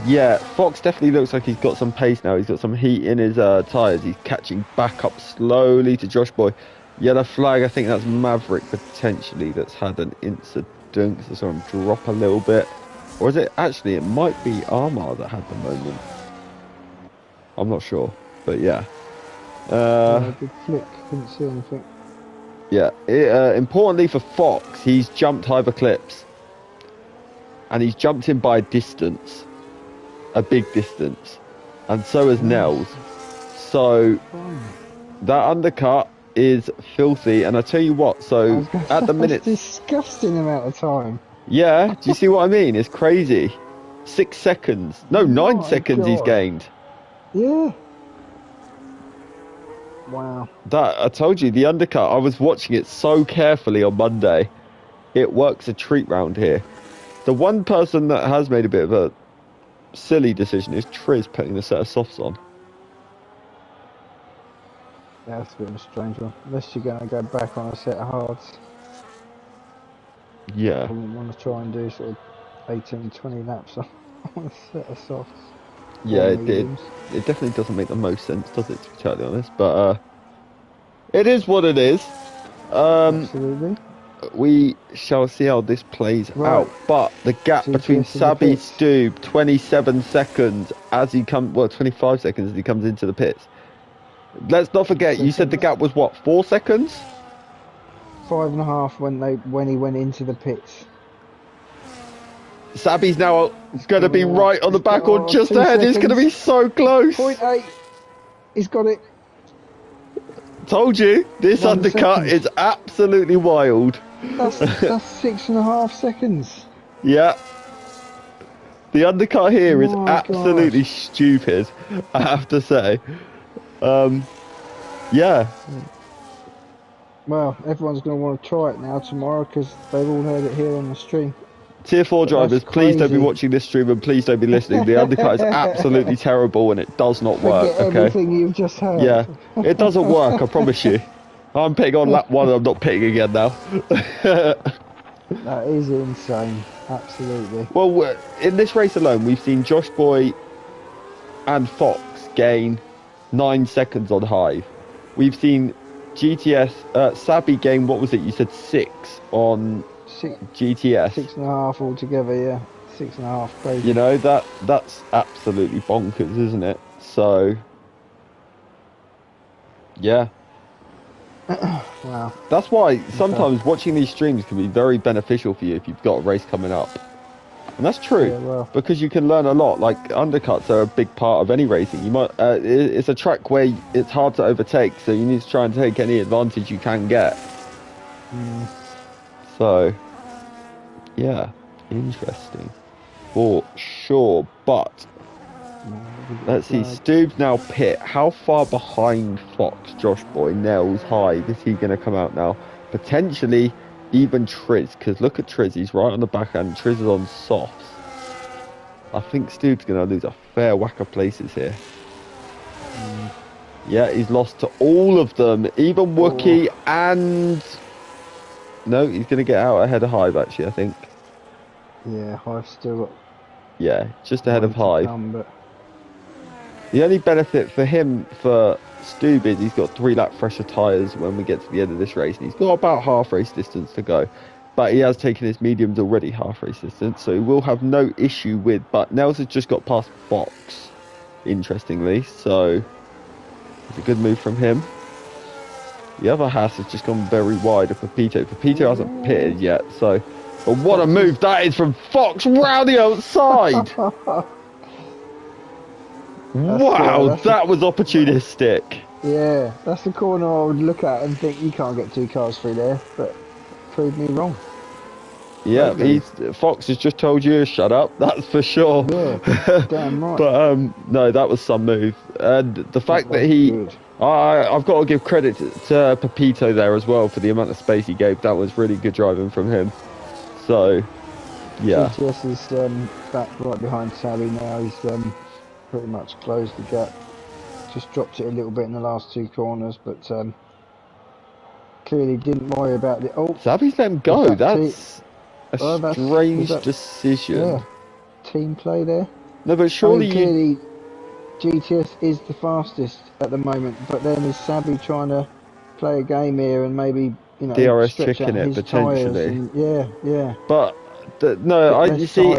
yeah, Fox definitely looks like he's got some pace now. He's got some heat in his tyres. He's catching back up slowly to Josh Boy. Yellow flag, I think that's Maverick potentially that's had an incident. So I saw him drop a little bit. Or is it actually, it might be Armar that had the moment. I'm not sure, but yeah. Good flick, couldn't see anything. Yeah, importantly for Fox, he's jumped Hive Eclipse. And he's jumped him by a distance. A big distance. And so has Nels. So, that undercut is filthy. And I tell you what, so at the minute... disgusting amount of time. Yeah, do you see what I mean? It's crazy. 6 seconds. No, 9 seconds he's gained. Yeah. Wow. That, I told you, the undercut, I was watching it so carefully on Monday. It works a treat round here. The one person that has made a bit of a silly decision is Triz putting a set of softs on. Yeah, that's a bit of a strange one. Unless you're going to go back on a set of hards. Yeah. I wouldn't want to try and do sort of 18, 20 laps on a set of softs. Yeah, it definitely doesn't make the most sense, does it, to be totally honest? But it is what it is. Absolutely. We shall see how this plays out. But the gap between Sabi Stube, 27 seconds as he comes, well, 25 seconds as he comes into the pits. Let's not forget, you said the gap was what, 4 seconds? 5.5 when he went into the pits. Sabi's now going to be right on the back or just 2 ahead. It's going to be seconds. so close. 0.8. He's got it. Told you, this 1 undercut second. is absolutely wild. That's 6.5 seconds. Yeah. The undercut here is My absolutely gosh. stupid, I have to say. Yeah. Well, everyone's going to want to try it now tomorrow because they've all heard it here on the stream. Tier 4 But that's drivers, please don't be crazy. watching this stream and please don't be listening. The undercut is absolutely terrible and it does not work, Forget okay? everything you've just heard. Yeah, it doesn't work, I promise you. I'm pitting on lap 1 and I'm not pitting again now. That is insane, absolutely. Well, in this race alone, we've seen Josh Boy and Fox gain 9 seconds on Hive. We've seen GTS, Sabi gain, what was it, you said 6 on GTS. 6.5 altogether, yeah. 6.5, crazy. You know, that's absolutely bonkers, isn't it? So, yeah. Wow. That's why sometimes watching these streams can be very beneficial for you if you've got a race coming up. And that's true, Yeah, well. because you can learn a lot. Like, undercuts are a big part of any racing. You might, it's a track where it's hard to overtake, so you need to try and take any advantage you can get. So, yeah, interesting. For sure, but let's see, Stubbs now pit. How far behind Fox, Josh Boy, Nels, Hive is he going to come out now? Potentially even Triz, because look at Triz, he's right on the back end. Triz is on softs. I think Stubbs going to lose a fair whack of places here. Yeah, he's lost to all of them, even Wookie and... No, he's going to get out ahead of Hive, actually, I think. Yeah, Hive's still got... Yeah, just ahead of Hive. But... The only benefit for him, for Stube, is he's got 3 lap fresher tyres when we get to the end of this race. And he's got about half race distance to go. But he has taken his mediums already half race distance, so he will have no issue with... But Nels has just got past Fox, interestingly. So, it's a good move from him. The other Haas has just gone very wide of Pepito. Pepito hasn't pitted yet, so... But what a move that is from Fox round the outside! Wow, that was opportunistic. Yeah, that's the corner I would look at and think you can't get 2 cars through there, but proved me wrong. Yeah, Fox has just told you, shut up, that's for sure. Yeah, damn right. But no, that was some move. And the fact that I've got to give credit to Pepito there as well for the amount of space he gave. That was really good driving from him. So, yeah. GTS is back right behind Sally now. He's pretty much closed the gap. Just dropped it a little bit in the last 2 corners, but clearly didn't worry about it. Oh, Sabi's let him go. That's a strange decision. Yeah, team play there. No, but surely clearly GTS is the fastest at the moment, but then is Sabi trying to play a game here and maybe, you know, DRS tricking it potentially. And, yeah. But no, you see,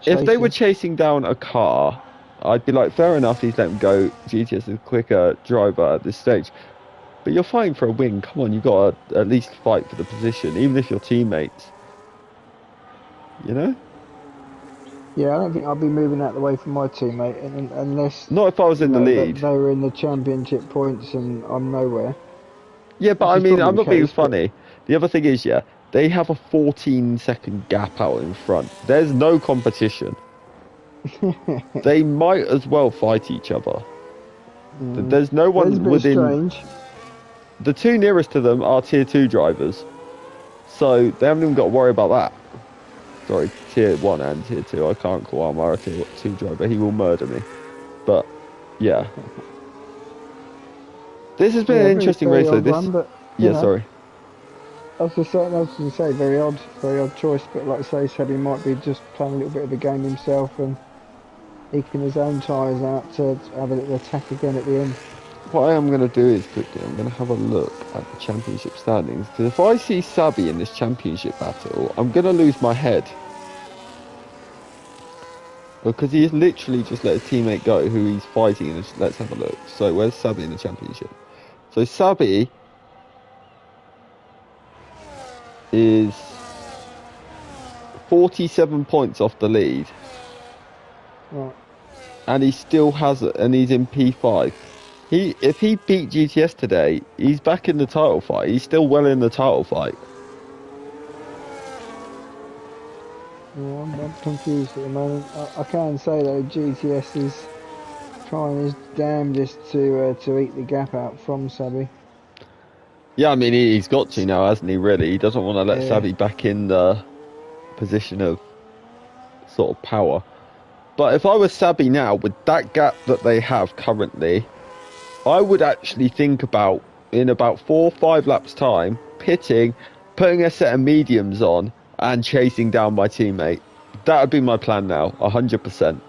if they were chasing down a car, I'd be like, fair enough, he's let him go. GTS is a quicker driver at this stage. But you're fighting for a win. Come on, you've got to at least fight for the position, even if you're teammates. You know? Yeah, I don't think I'd be moving out the way from my teammate unless... Not if I was in the lead. They were in the championship points and I'm nowhere. Yeah, but I mean, I'm not being funny. The other thing is, yeah, they have a 14-second gap out in front. There's no competition. They might as well fight each other. There's no one within... Strange. The 2 nearest to them are tier 2 drivers. So they haven't even got to worry about that. Sorry, tier 1 and tier 2. I can't call Amar a tier 2 driver. He will murder me. But, yeah. This has been an interesting race though. Sorry. I was just going to say, very odd choice, but like I say, Sabi might be just playing a little bit of a game himself and eking his own tyres out to have a little attack again at the end. What I am going to do is quickly, I'm going to have a look at the championship standings, because if I see Sabi in this championship battle, I'm going to lose my head. Because he has literally just let his teammate go, who he's fighting, and let's have a look. So where's Sabi in the championship? So Sabi is 47 points off the lead. Right. And he still has it, and he's in P5. If he beat GTS today, he's back in the title fight. He's still well in the title fight. Yeah, I'm confused at the moment. I can say though, GTS is trying his damnedest to eat the gap out from Sabi. Yeah, I mean, he's got to now, hasn't he, really? He doesn't want to let Yeah. Sabi back in the position of sort of power. But if I was Sabi now, with that gap that they have currently, I would actually think about, in about 4 or 5 laps time, pitting, putting a set of mediums on, and chasing down my teammate. That would be my plan now, 100%.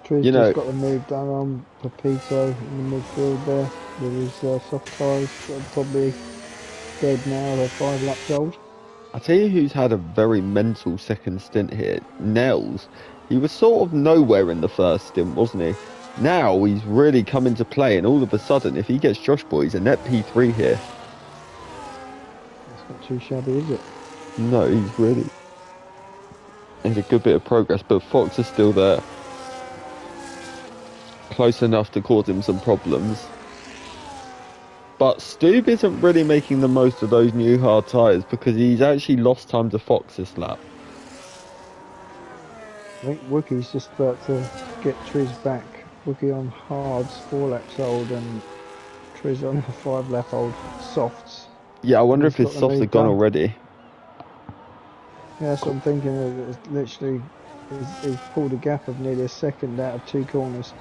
Prix You know, just got the move done on Pepito in the midfield there with his soft tyres. Probably dead now, they're 5 laps old. I tell you who's had a very mental second stint here. Nels. He was sort of nowhere in the first stint, wasn't he? Now he's really come into play, and all of a sudden, if he gets Josh Boy, he's a net P3 here. It's not too shabby, is it? No, he's really made a good bit of progress, but Fox is still there. Close enough to cause him some problems. But Stoob isn't really making the most of those new hard tyres because he's actually lost time to Fox this lap. I think Wookie's just about to get Triz back. Wookie on hards, 4 laps old, and Triz on 5 lap old softs. Yeah, I wonder if his He's got the softs move are gone done. already. Yeah, that's what I'm thinking. It's literally, he's pulled a gap of nearly a second out of 2 corners.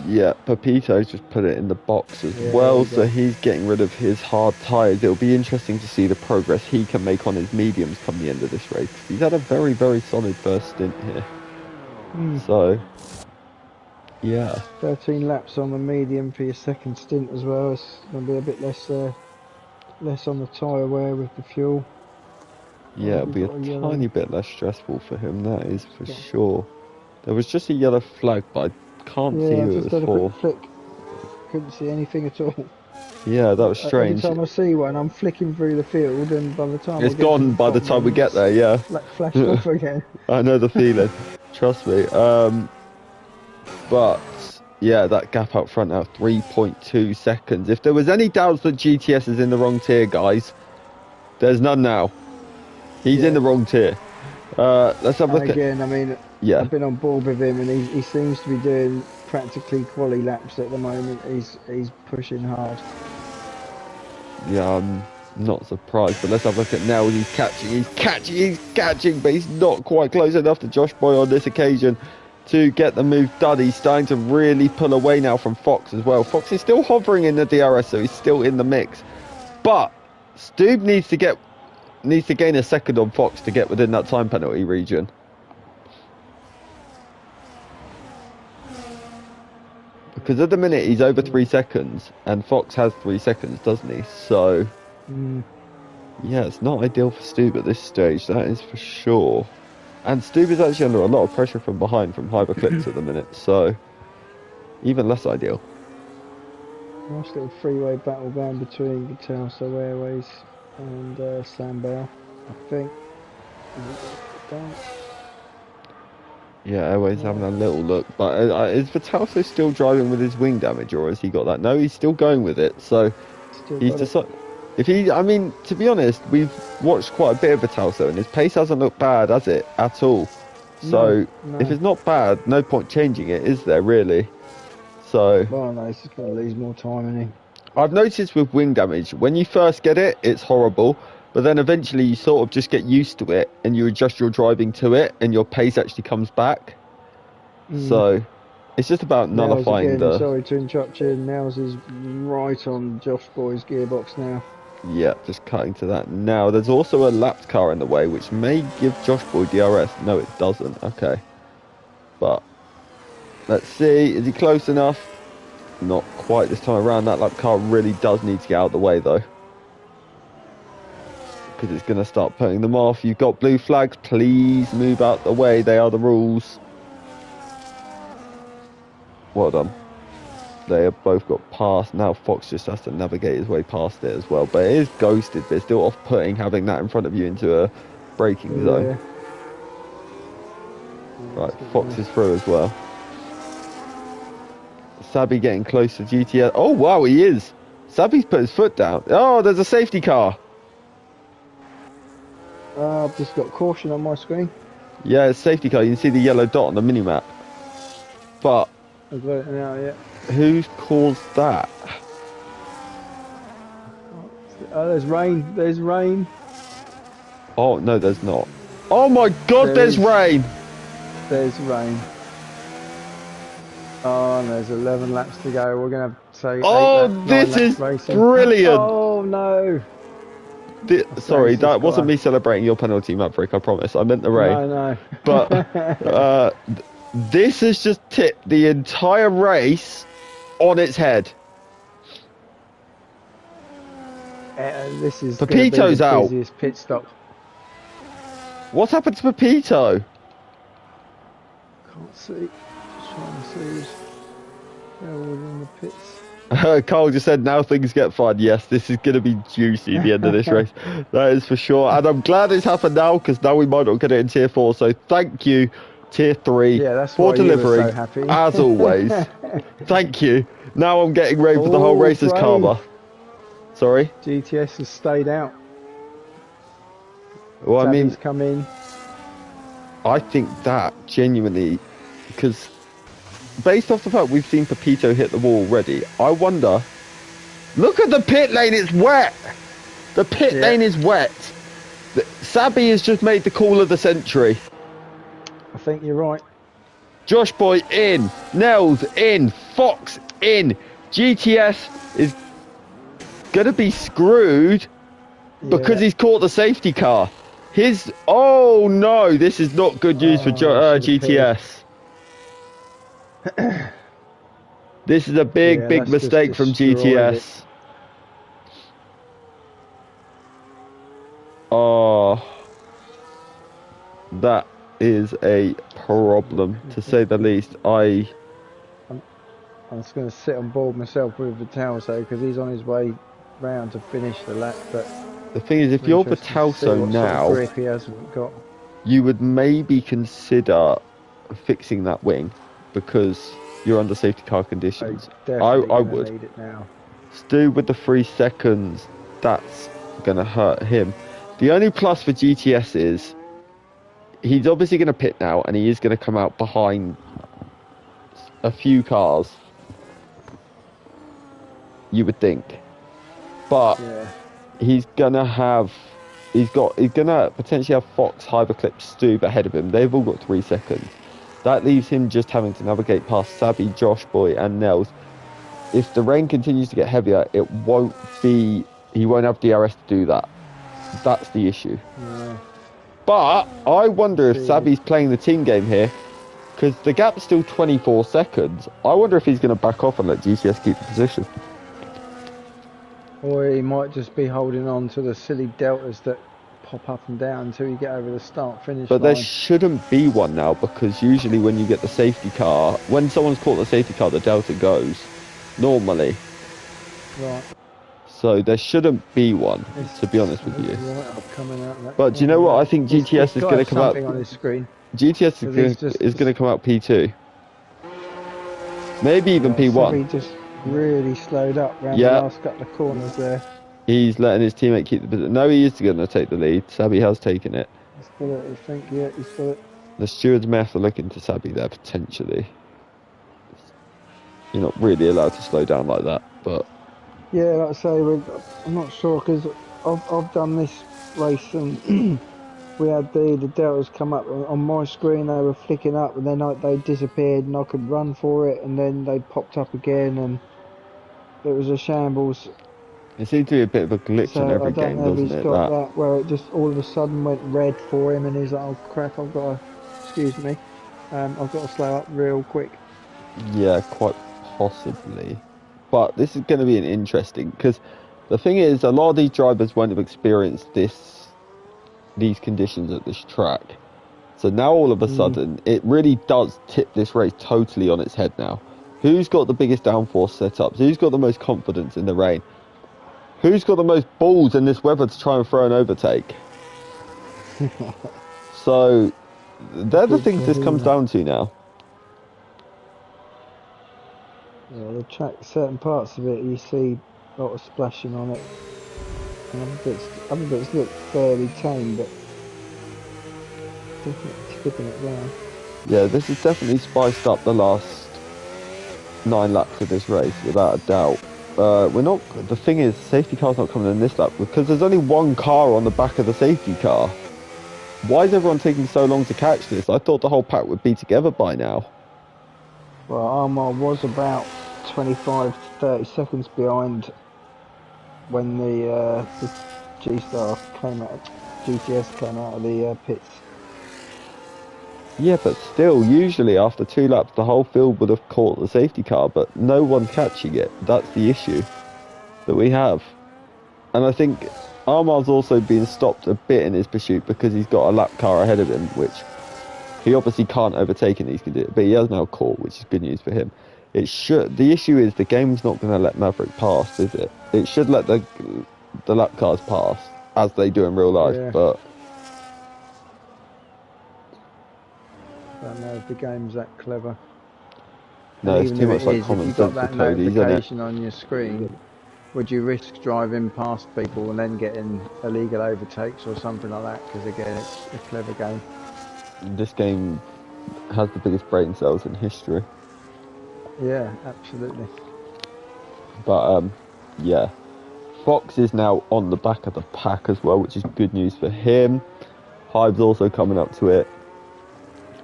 Yeah, Pepito's just put it in the box as Yeah, well, there you so go. he's getting rid of his hard tyres. It'll be interesting to see the progress he can make on his mediums come the end of this race. He's had a very, very solid first stint here. So, yeah. 13 laps on the medium for your second stint as well. It's going to be a bit less on the tyre wear with the fuel. Yeah, it'll be a tiny bit less stressful for him, that is for sure. There was just a yellow flag, but I can't see Yeah, I who just it had was a for. quick flick. Couldn't see anything at all. Yeah, that was strange. Every time I see one, I'm flicking through the field, and by the time It's gone by the time we get there, yeah. Flashed off again. I know the feeling. Trust me. But yeah, that gap out front now, 3.2 seconds. If there was any doubts that GTS is in the wrong tier, guys, there's none now. He's in the wrong tier. Let's have a look again, I mean, Yeah. I've been on board with him, and he seems to be doing practically quali laps at the moment. He's pushing hard. Yeah, I'm not surprised, but let's have a look at Nels. He's catching, but he's not quite close enough to Josh Boy on this occasion to get the move done. He's starting to really pull away now from Fox as well. Fox is still hovering in the DRS, so he's still in the mix. But Stoob needs to gain a second on Fox to get within that time penalty region. Because at the minute he's over 3 seconds, and Fox has 3 seconds, doesn't he? So, yeah, it's not ideal for Stoob at this stage, that is for sure. And Stoob is actually under a lot of pressure from behind from Hyperclips at the minute, so even less ideal. Nice little freeway battle going between Catalso Airways and Sambell, I think. Yeah, Airways having a little look, but is Vitalso still driving with his wing damage, or has he got that? No, he's still going with it, so he's decided. I mean, to be honest, we've watched quite a bit of Vitalso, and his pace hasn't looked bad, has it, at all? So, if it's not bad, no point changing it, is there, really? So, well, no, he's just going to lose more time, isn't he? I've noticed with wing damage, when you first get it, it's horrible, but then eventually you sort of just get used to it, and you adjust your driving to it, and your pace actually comes back. So, it's just about nullifying again, sorry to interrupt you, Nels is right on Josh Boy's gearbox now. Yeah, just cutting to that now. There's also a lapped car in the way, which may give Josh Boy DRS. No, it doesn't. Okay. But, let's see. Is he close enough? Not quite this time around. That lapped car really does need to get out of the way, though. Because it's going to start putting them off. You've got blue flags. Please move out the way. They are the rules. Well done. they have both got past. Now Fox just has to navigate his way past it as well. But it is ghosted, but it's still off-putting having that in front of you into a braking zone. Right, Fox is through as well. Sabby getting close to GTS. Oh, wow, he is. Sabby's put his foot down. Oh, there's a safety car. I've just got caution on my screen. Yeah, it's a safety car. You can see the yellow dot on the mini-map. But I've got it now, yeah. who's caused that? Oh, there's rain. There's rain. Oh, no, there's not. Oh, my God, there's rain. There's rain. Oh, and there's 11 laps to go. We're going to have to say. Oh, this is brilliant. Oh, no. Sorry, that wasn't me celebrating your penalty, Maverick, I promise. I meant the rain. No. But this has just tipped the entire race on its head. This is Pepito's the out. busiest pit stop. What's happened to Pepito? Can't see. Just trying to see who's in the pits. Carl just said, now things get fun. Yes, this is going to be juicy, the end of this race. That is for sure. And I'm glad it's happened now, because now we might not get it in Tier 4. So thank you, Tier 3, for delivering, so happy. as always. Thank you. Now I'm getting ready for the whole race's karma. Sorry? GTS has stayed out. Well, I mean, come in. I think that genuinely, because based off the fact we've seen Pepito hit the wall already, I wonder. Look at the pit lane, it's wet. The pit lane is wet. Sabby has just made the call of the century. I think you're right. Josh Boy in, Nels in, Fox in. GTS is gonna be screwed because he's caught the safety car. Oh no, this is not good news for GTS. This is a big mistake from GTS. Oh, that is a problem, to say the least. I'm just going to sit on board myself with Vitalso because he's on his way round to finish the lap. But the thing is, if you're Vitalso now, sort of grip he hasn't got, you would maybe consider fixing that wing because you're under safety car conditions. I would. Need it now. Stu with the 3 seconds, that's going to hurt him. The only plus for GTS is he's obviously going to pit now, and he is going to come out behind a few cars, you would think. But he's going to potentially have Fox, Hyperclip, Stu ahead of him. They've all got 3 seconds. That leaves him just having to navigate past Sabby, Josh Boy, and Nels. If the rain continues to get heavier, he won't have DRS to do that. That's the issue. Yeah. But I wonder if Sabby's playing the team game here, because the gap's still 24 seconds. I wonder if he's going to back off and let GTS keep the position. Or he might just be holding on to the silly deltas that pop up and down until you get over the start-finish line. But there shouldn't be one now, because usually when you get the safety car, when someone's caught the safety car, the delta goes, normally. Right. So there shouldn't be one, to be honest with you. But do you know what? I think GTS is going to come out. On his screen. GTS is going to come out P2. Maybe even P1. He just really slowed up around the last couple of corners there. He's letting his teammate keep the position. No, he is going to take the lead. Sabby has taken it. He's got it, I think. Yeah, he's got it. The stewards may have to look into Sabby there, potentially. You're not really allowed to slow down like that, but... Yeah, like I say, I'm not sure, because I've done this race and we had the deltas come up on my screen. They were flicking up and then they disappeared and I could run for it, and then they popped up again and it was a shambles. It seems to be a bit of a glitch in every game, doesn't it? I don't know if he's got that where it just all of a sudden went red for him and he's like, oh crap, I've got to slow up real quick. Yeah, quite possibly. But this is going to be an interesting, because the thing is, a lot of these drivers won't have experienced these conditions at this track. So now all of a sudden, it really does tip this race totally on its head now. Who's got the biggest downforce setups? Who's got the most confidence in the rain? Who's got the most balls in this weather to try and throw an overtake? So, they're the things this comes down to now. Yeah, the track, certain parts of it, you see a lot of splashing on it. And other bits look fairly tame, but definitely skipping it round. Yeah, this has definitely spiced up the last 9 laps of this race, without a doubt. We're not. The thing is, safety car's not coming in this lap because there's only one car on the back of the safety car. Why is everyone taking so long to catch this? I thought the whole pack would be together by now. Well, Armagh was about 25 to 30 seconds behind when the G-Star came out, GTS came out of the pits. Yeah, but still, usually after 2 laps, the whole field would have caught the safety car, but no one's catching it. That's the issue that we have. And I think Armar's also been stopped a bit in his pursuit because he's got a lap car ahead of him, which he obviously can't overtake in these conditions, but he has now caught, which is good news for him. It should. The issue is the game's not going to let Maverick pass, is it? It should let the lap cars pass, as they do in real life, Yeah. but... I don't know if the game's that clever. No, and it's even too if much like if common you've got sense that for Cody, isn't it? notification on your screen, would you risk driving past people and then getting illegal overtakes or something like that? Because again, it's a clever game. This game has the biggest brain cells in history. Yeah, absolutely. But, yeah. Fox is now on the back of the pack as well, which is good news for him. Hive's also coming up to it.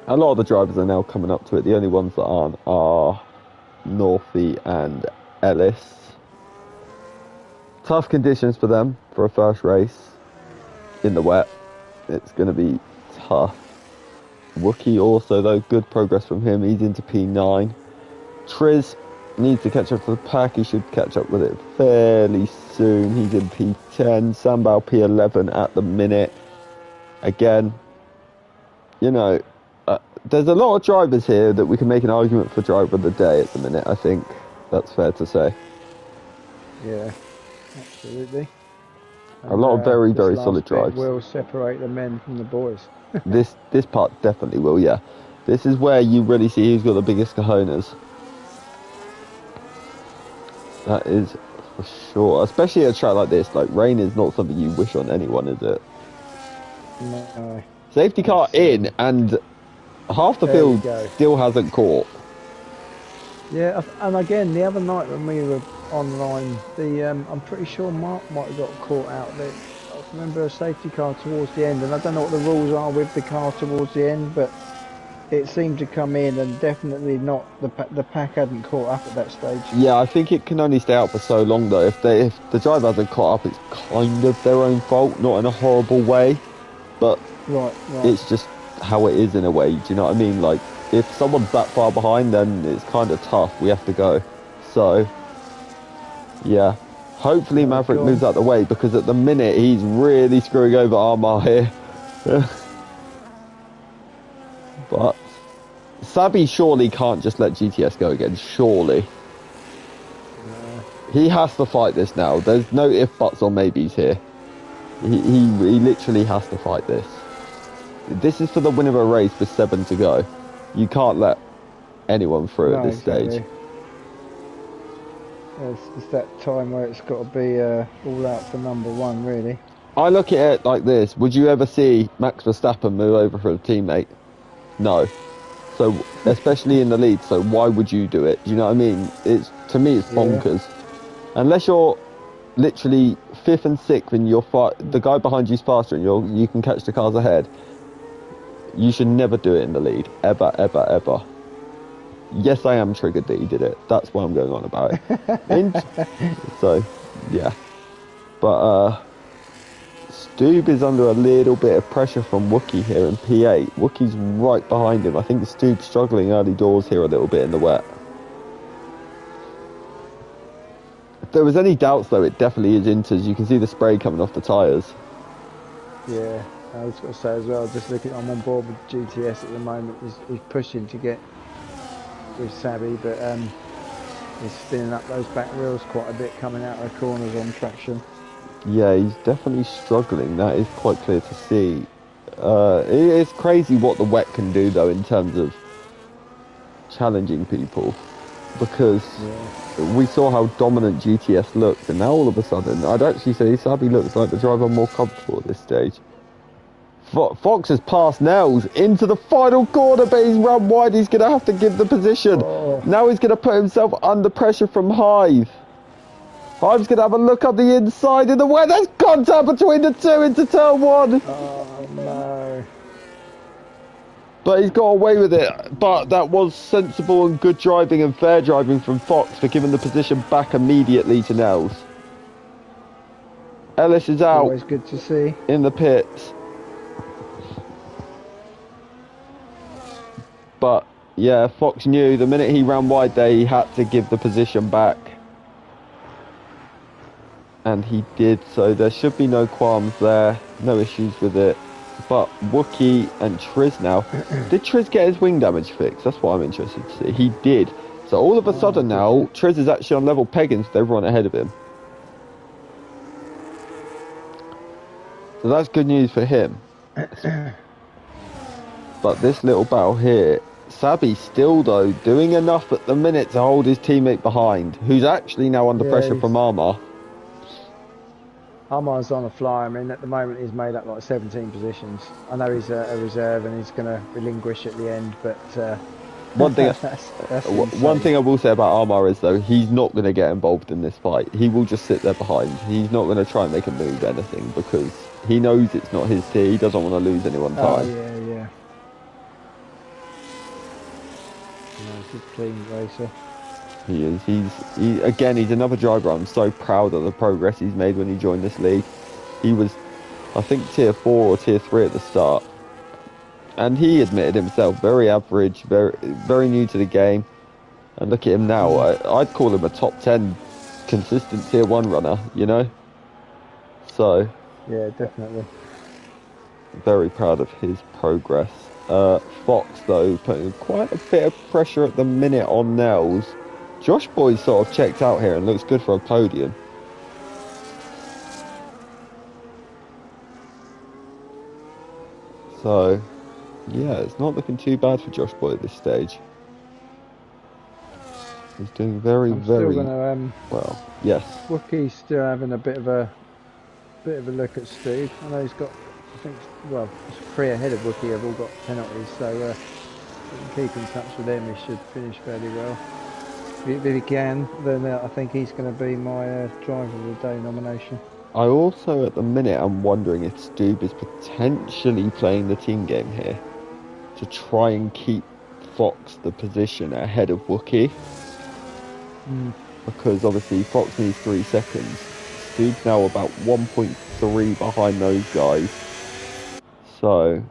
A lot of the drivers are now coming up to it. The only ones that aren't are Northey and Ellis. Tough conditions for them for a first race in the wet. It's going to be tough. Wookie also, though, good progress from him. He's into P9. Triz needs to catch up to the pack. He should catch up with it fairly soon. He's in P10. Sambal P11 at the minute. Again, you know, there's a lot of drivers here that we can make an argument for driver of the day at the minute. I think that's fair to say. Yeah, absolutely. And, a lot of very, this very last solid bit drives. will separate the men from the boys. This part definitely will, yeah. This is where you really see who's got the biggest cojones. That is for sure. Especially at a track like this. Like, rain is not something you wish on anyone, is it? No. Safety car in, and half the There we field go. still hasn't caught. Yeah, and again, the other night when we were online, I'm pretty sure Mark might have got caught out there. I remember a safety car towards the end, and I don't know what the rules are with the car towards the end, but it seemed to come in, and definitely not the pack hadn't caught up at that stage. Yeah, I think it can only stay out for so long though. If the driver hasn't caught up, it's kind of their own fault, not in a horrible way, but Right. it's just how it is in a way. Do you know what I mean? Like, if someone's that far behind, then it's kind of tough. We have to go. So, yeah. Hopefully Maverick moves out the way, because at the minute he's really screwing over Armagh here. But Sabi surely can't just let GTS go again. Surely. He has to fight this now. There's no if, buts, or maybes here. He literally has to fight this. This is for the win of a race with 7 to go. You can't let anyone through at this stage. It's that time where it's got to be all out for number one, really. I look at it like this. Would you ever see Max Verstappen move over for a teammate? No. So, especially in the lead, so why would you do it? Do you know what I mean? To me, it's bonkers. Yeah. Unless you're literally 5th and 6th and the guy behind you's faster and you can catch the cars ahead, you should never do it in the lead. Ever, ever, ever. Yes, I am triggered that he did it. That's why I'm going on about it. So, yeah. But, Stoob is under a little bit of pressure from Wookie here in P8. Wookie's right behind him. I think Stoob's struggling early doors here a little bit in the wet. If there was any doubts, though, it definitely is Inters. You can see the spray coming off the tyres. Yeah, I was going to say as well, just looking, I'm on board with GTS at the moment. He's pushing to get with Sabi, but He's spinning up those back wheels quite a bit coming out of the corners on traction. Yeah, he's definitely struggling. That is quite clear to see. It's crazy what the wet can do, though, in terms of challenging people. Because we saw how dominant GTS looked, and now all of a sudden, I'd actually say Sabi looks like the driver more comfortable at this stage. Fox has passed Nels into the final corner, but he's run wide. He's going to have to give the position. Oh. Now he's going to put himself under pressure from Hive. Hive's going to have a look up the inside in the way. There's contact between the two into turn one. Oh, no. But he's got away with it. But that was sensible and good driving and fair driving from Fox for giving the position back immediately to Nels. Ellis is out. Always good to see. In the pits. But, yeah, Fox knew the minute he ran wide there, he had to give the position back. And he did, so there should be no qualms there, no issues with it. But Wookie and Triz now, did Triz get his wing damage fixed? That's what I'm interested to see. He did. So all of a sudden now, Triz is actually on level peggings with everyone ahead of him. So that's good news for him. But this little battle here, Sabi still though doing enough at the minute to hold his teammate behind, who's actually now under pressure from Armour. Armour's on a fly. I mean, at the moment he's made up like 17 positions. I know he's a reserve and he's going to relinquish at the end, but one thing that's one thing I will say about Armour is though, he's not going to get involved in this fight. He will just sit there behind. He's not going to try and make a move anything because he knows it's not his team. He doesn't want to lose anyone time. Oh yeah. Good clean racer. He is. He's another driver. I'm so proud of the progress he's made when he joined this league. He was, I think, tier 4 or tier 3 at the start. And he admitted himself, very average, very new to the game. And look at him now. I'd call him a top 10 consistent tier 1 runner, you know? So. Yeah, definitely. Very proud of his progress. Fox, though, putting quite a bit of pressure at the minute on Nels. Josh Boy sort of checked out here and looks good for a podium. So, yeah, it's not looking too bad for Josh Boy at this stage. He's doing very gonna, well. Yes. Wookie's still having a bit of a look at Steve. I know he's got, I think, well, it's 3 ahead of Wookie have all got penalties, so if we can keep in touch with them, he should finish fairly well. If he can, then I think he's going to be my driver of the day nomination. I also, at the minute, am wondering if Stoob is potentially playing the team game here to try and keep Fox the position ahead of Wookie. Because obviously Fox needs 3 seconds. Stoob's now about 1.3 behind those guys. So,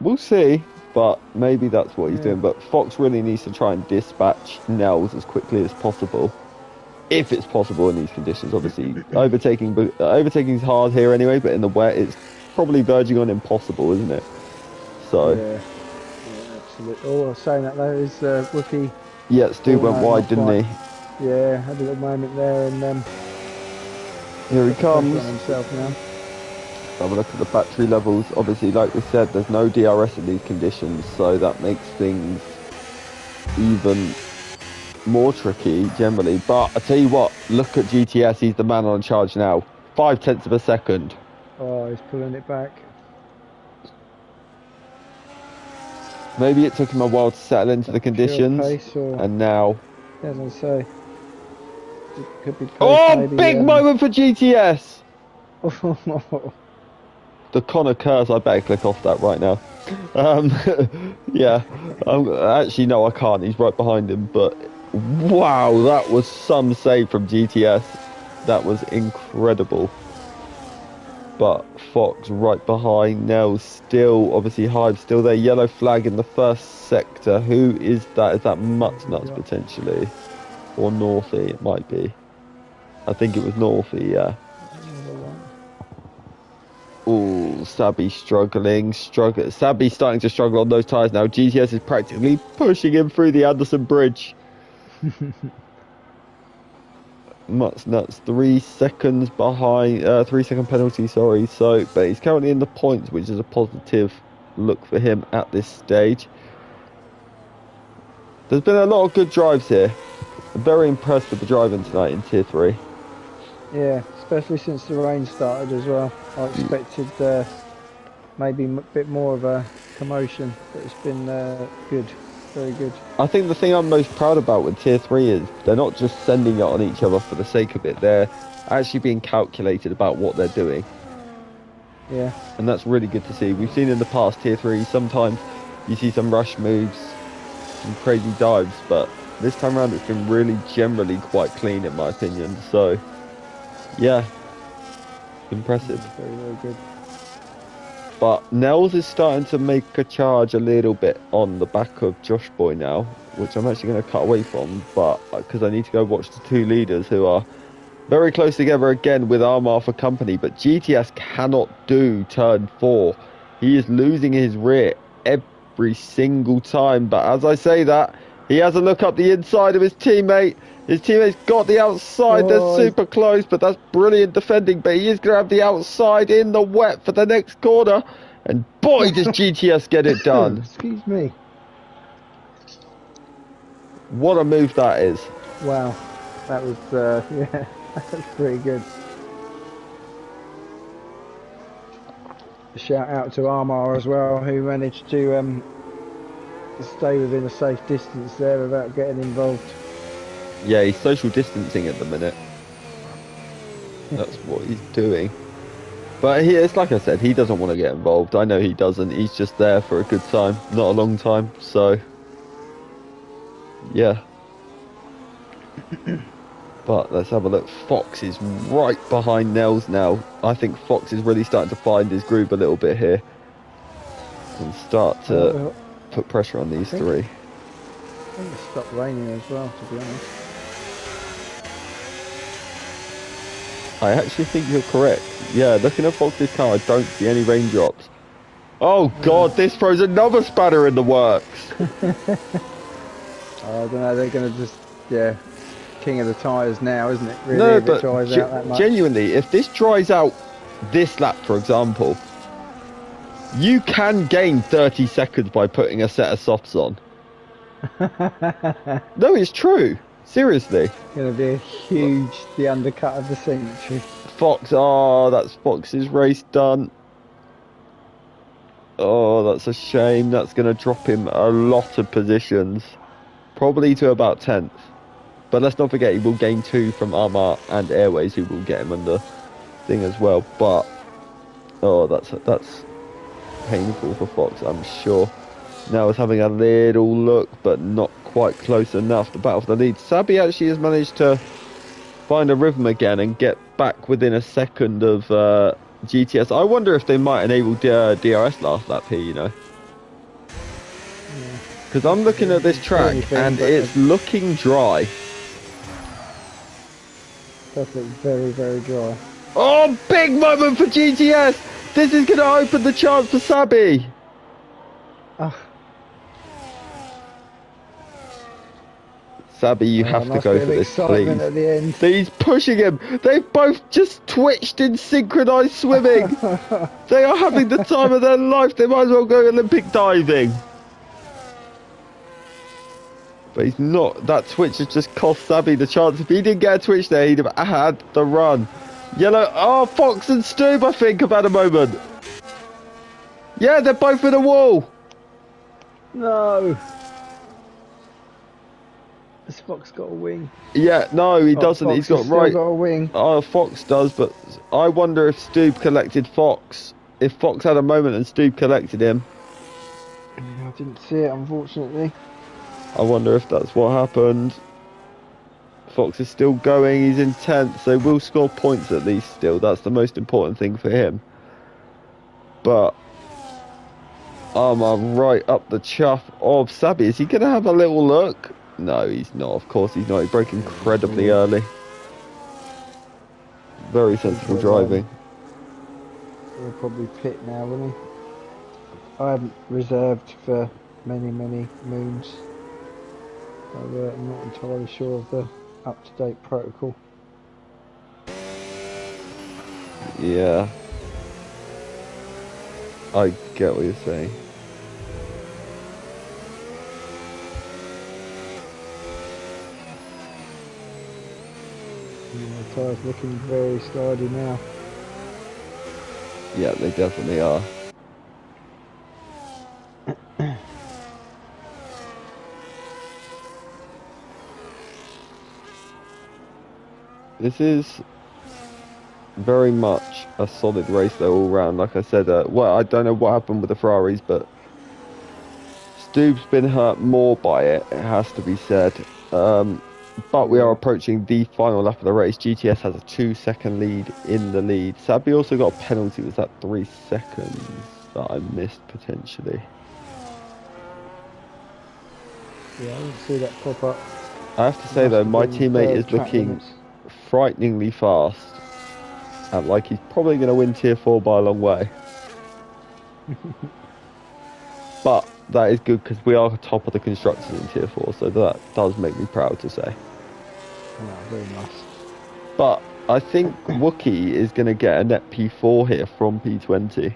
we'll see. But maybe that's what he's doing. But Fox really needs to try and dispatch Nels as quickly as possible. If it's possible in these conditions, obviously. Overtaking is hard here anyway, but in the wet it's probably verging on impossible, isn't it? So. Yeah, absolutely. Oh, saying that though, is Wookie. Yeah, Stu went wide, didn't he? Yeah, had a little moment there, and here he comes. Himself now. Have a look at the battery levels. Obviously, like we said, there's no DRS in these conditions, so that makes things even more tricky generally. But I tell you what, look at GTS. He's the man on charge now. 0.5 of a second. Oh, he's pulling it back. Maybe it took him a while to settle into the conditions, and now. As I say, it could be. Big moment for GTS. The Connor curse, I better click off that right now. Yeah, actually no, I can't, he's right behind him, but wow, that was some save from GTS. That was incredible. But Fox right behind, Nels still, obviously Hive still there, yellow flag in the first sector. Who is that? Is that Nuts potentially? Or Northy, it might be. I think it was Northy, yeah. Oh, Sabi struggling. Sabi's starting to struggle on those tyres now. GTS is practically pushing him through the Anderson Bridge. Mutt's nuts, 3 seconds behind, 3 second penalty, sorry. So, but he's currently in the points, which is a positive look for him at this stage. There's been a lot of good drives here. I'm very impressed with the driving tonight in Tier 3. Yeah, especially since the rain started as well. I expected maybe a bit more of a commotion, but it's been good, very good. I think the thing I'm most proud about with Tier 3 is they're not just sending it on each other for the sake of it. They're actually being calculated about what they're doing. Yeah. And that's really good to see. We've seen in the past Tier 3, sometimes you see some rush moves, some crazy dives, but this time around it's been really generally quite clean in my opinion. So, yeah, impressive. Very, very good. But Nels is starting to make a charge a little bit on the back of Josh Boy now, which I'm actually going to cut away from, but because I need to go watch the two leaders who are very close together again with Armar for company. But GTS cannot do turn 4. He is losing his rear every single time. But as I say that, he has a look up the inside of his teammate. His teammate's got the outside. They're super close, but that's brilliant defending. But he is going to have the outside in the wet for the next corner. And boy, does GTS get it done. Excuse me. What a move that is. Wow. That was, yeah, that's pretty good. A shout out to Armar as well, who managed to stay within a safe distance there without getting involved. Yeah, he's social distancing at the minute. That's what he's doing. But it's like I said, he doesn't want to get involved. I know he doesn't. He's just there for a good time, not a long time. So, yeah. But let's have a look. Fox is right behind Nels now. I think Fox is really starting to find his groove a little bit here and start to put pressure on these three. I think it stopped raining as well, to be honest. I actually think you're correct. Yeah, looking at Fox's car, I don't see any raindrops. Oh God, this throws another spanner in the works. I don't know, they're going to just, yeah, king of the tyres now, isn't it? Really, no, if but it dries out that much. Genuinely, if this dries out this lap, for example, you can gain 30 seconds by putting a set of softs on. No, it's true. Seriously. It's going to be a huge, the undercut of the century. Fox, oh, that's Fox's race done. Oh, that's a shame. That's going to drop him a lot of positions. Probably to about 10th. But let's not forget, he will gain 2 from Armar and Airways, who will get him under thing as well. But, oh, that's painful for Fox, I'm sure. Now it's having a little look, but not quite close enough to battle for the lead. Sabi actually has managed to find a rhythm again and get back within a second of GTS. I wonder if they might enable DRS last lap here, you know. Because I'm looking at this track and it's looking dry. Does look very, very dry. Oh, big moment for GTS! This is going to open the chance for Sabi. Sabi, you have to go for this, please. At the end. He's pushing him. They've both just twitched in synchronized swimming. They are having the time of their life. They might as well go Olympic diving. But he's not. That twitch has just cost Sabi the chance. If he didn't get a twitch there, he'd have had the run. Yellow. Oh, Fox and Stoob, I think, have had a moment. Yeah, they're both in a wall. No. Has Fox got a wing? Yeah, no, he doesn't. Fox He's got still got a wing. Oh, Fox does, but I wonder if Stoob collected Fox. If Fox had a moment and Stoob collected him. I didn't see it, unfortunately. I wonder if that's what happened. Fox is still going. He's in 10th, so will score points at least still. That's the most important thing for him. But I'm right up the chuff of Sabi. Is he going to have a little look? No, he's not. Of course he's not. He broke incredibly early. Very sensible driving. He'll probably pit now, won't he? I haven't reserved for many, many moons. So, I'm not entirely sure of the up-to-date protocol. Yeah, I get what you're saying. The tyres looking very slidey now. Yeah, they definitely are. This is very much a solid race though all round. Like I said, well, I don't know what happened with the Ferraris, but Stu's been hurt more by it, it has to be said. But we are Yeah. approaching the final lap of the race. GTS has a 2-second lead in the lead. Sabi also got a penalty. Was that 3 seconds that I missed potentially? Yeah, I didn't see that pop up. I have to It say must though, have my been teammate is track looking limits. frighteningly fast. And like he's probably going to win tier 4 by a long way. But that is good because we are top of the constructors in tier 4, so that does make me proud to say. Oh, very nice. But I think Wookie is going to get a net P4 here from P20.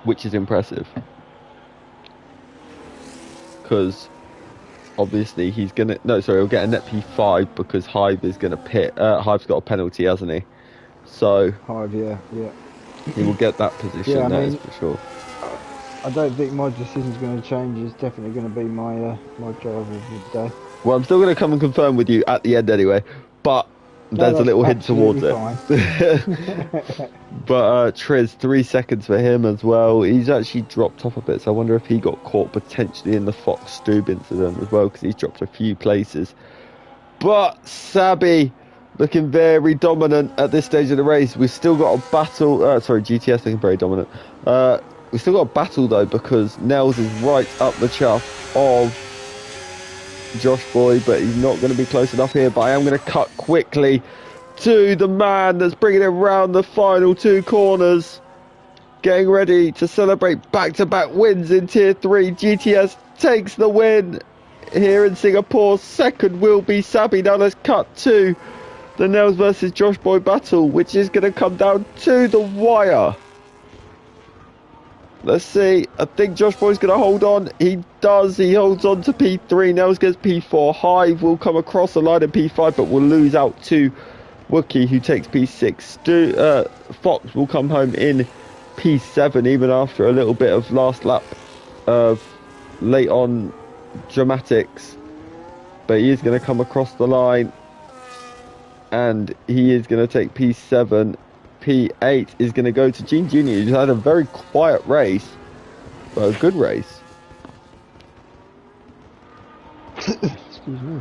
Which is impressive. Because obviously he's going to... No, sorry, he'll get a net P5 because Hive is going to pit. Hive's got a penalty, hasn't he? So Hive, yeah. he will get that Yeah, position, I that is mean, for sure. I don't think my decision's going to change. It's definitely going to be my my driver of the day. Well, I'm still going to come and confirm with you at the end anyway. But No, there's a that's little hint towards absolutely it. fine. But Triz, 3 seconds for him as well. He's actually dropped off a bit, so I wonder if he got caught potentially in the Fox Stube incident as well, because he's dropped a few places. But Sabi looking very dominant at this stage of the race. We've still got a battle. GTS looking very dominant. We've still got a battle though, because Nels is right up the chuff of Josh Boy, but he's not going to be close enough here. But I am going to cut quickly to the man that's bringing it round the final 2 corners. Getting ready to celebrate back-to-back wins in Tier 3. GTS takes the win here in Singapore. Second will be Sabi. Now let's cut to the Nels versus Josh Boy battle, which is going to come down to the wire. Let's see. I think Josh Boy's going to hold on. He does. He holds on to P3. Nels gets P4. Hive will come across the line in P5, but will lose out to Wookie, who takes P6. Fox will come home in P7, even after a little bit of last lap of late on dramatics. But he is going to come across the line, and he is going to take P7. P8 is going to go to Gene Jr., who's had a very quiet race, but a good race. Excuse me.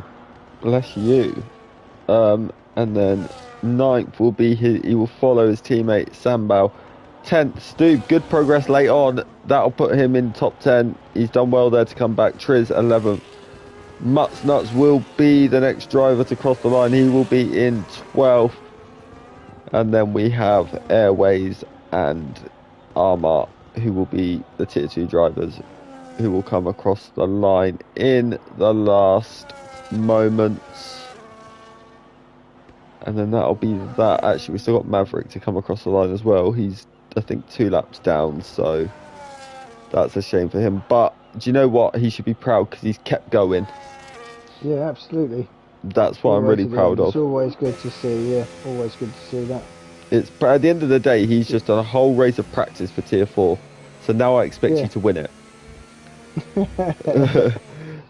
Bless you. And then 9th will be he will follow his teammate Sambao. 10th, Stu, good progress late on. That'll put him in top 10. He's done well there to come back. Triz 11th. Mutts Nuts will be the next driver to cross the line. He will be in 12th. And then we have Airways and Armar, who will be the tier 2 drivers, who will come across the line in the last moments. And then that'll be that. Actually, we've still got Maverick to come across the line as well. He's, I think, 2 laps down, so that's a shame for him. But do you know what? He should be proud because he's kept going. Yeah, absolutely. That's what I'm really proud of. It's always good to see, yeah. Always good to see that. It's at the end of the day, he's just done a whole race of practice for Tier 4. So now I expect you to win it.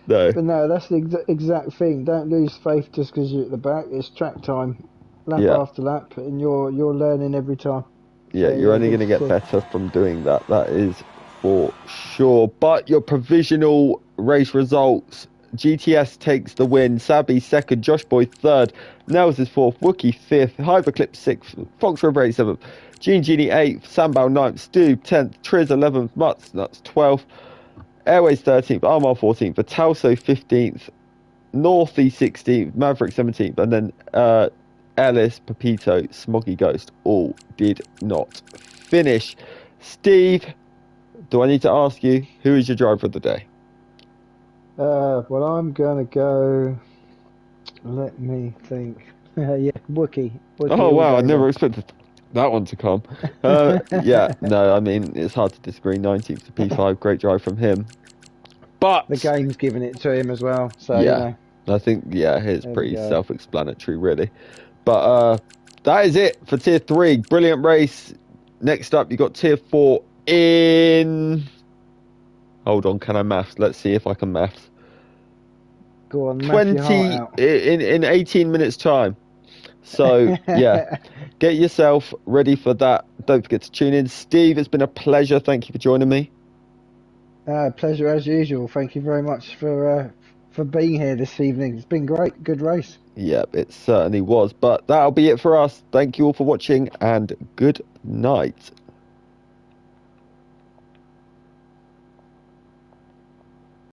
No. But no, that's the exact thing. Don't lose faith just because you're at the back. It's track time, lap after lap, and you're learning every time. Yeah, so, you're only going to get better from doing that. That is for sure. But your provisional race results: GTS takes the win. Sabi 2nd, Josh Boy 3rd, Nels is 4th, Wookie 5th, Hyperclip 6th, Fox River 7th, Gene Genie 8th, Sambao 9th, Stu 10th, Triz 11th, Mutts Nuts 12th, Airways 13th, Armar 14th, Vitalso 15th, Northy 16th, Maverick 17th, and then Ellis, Pepito, Smoggy Ghost all did not finish. Steve, do I need to ask you, who is your driver of the day? Well, I'm gonna go. Let me think. Yeah, Wookie. Wookie Oh all wow, I day never long. expected that one to come. Yeah, no, I mean it's hard to disagree. 19th to P5, great drive from him. The But game's giving it to him as well, so yeah, I think it's there we pretty go. self-explanatory, really. But that is it for tier three. Brilliant race. Next up, you got tier four in. Hold on, can I maths? Let's see if I can maths. Go on, math your heart 20 out. in 18 minutes time. So yeah, get yourself ready for that. Don't forget to tune in. Steve, it's been a pleasure. Thank you for joining me. Pleasure as usual. Thank you very much for being here this evening. It's been great. Good race. Yep, it certainly was. But that'll be it for us. Thank you all for watching and good night.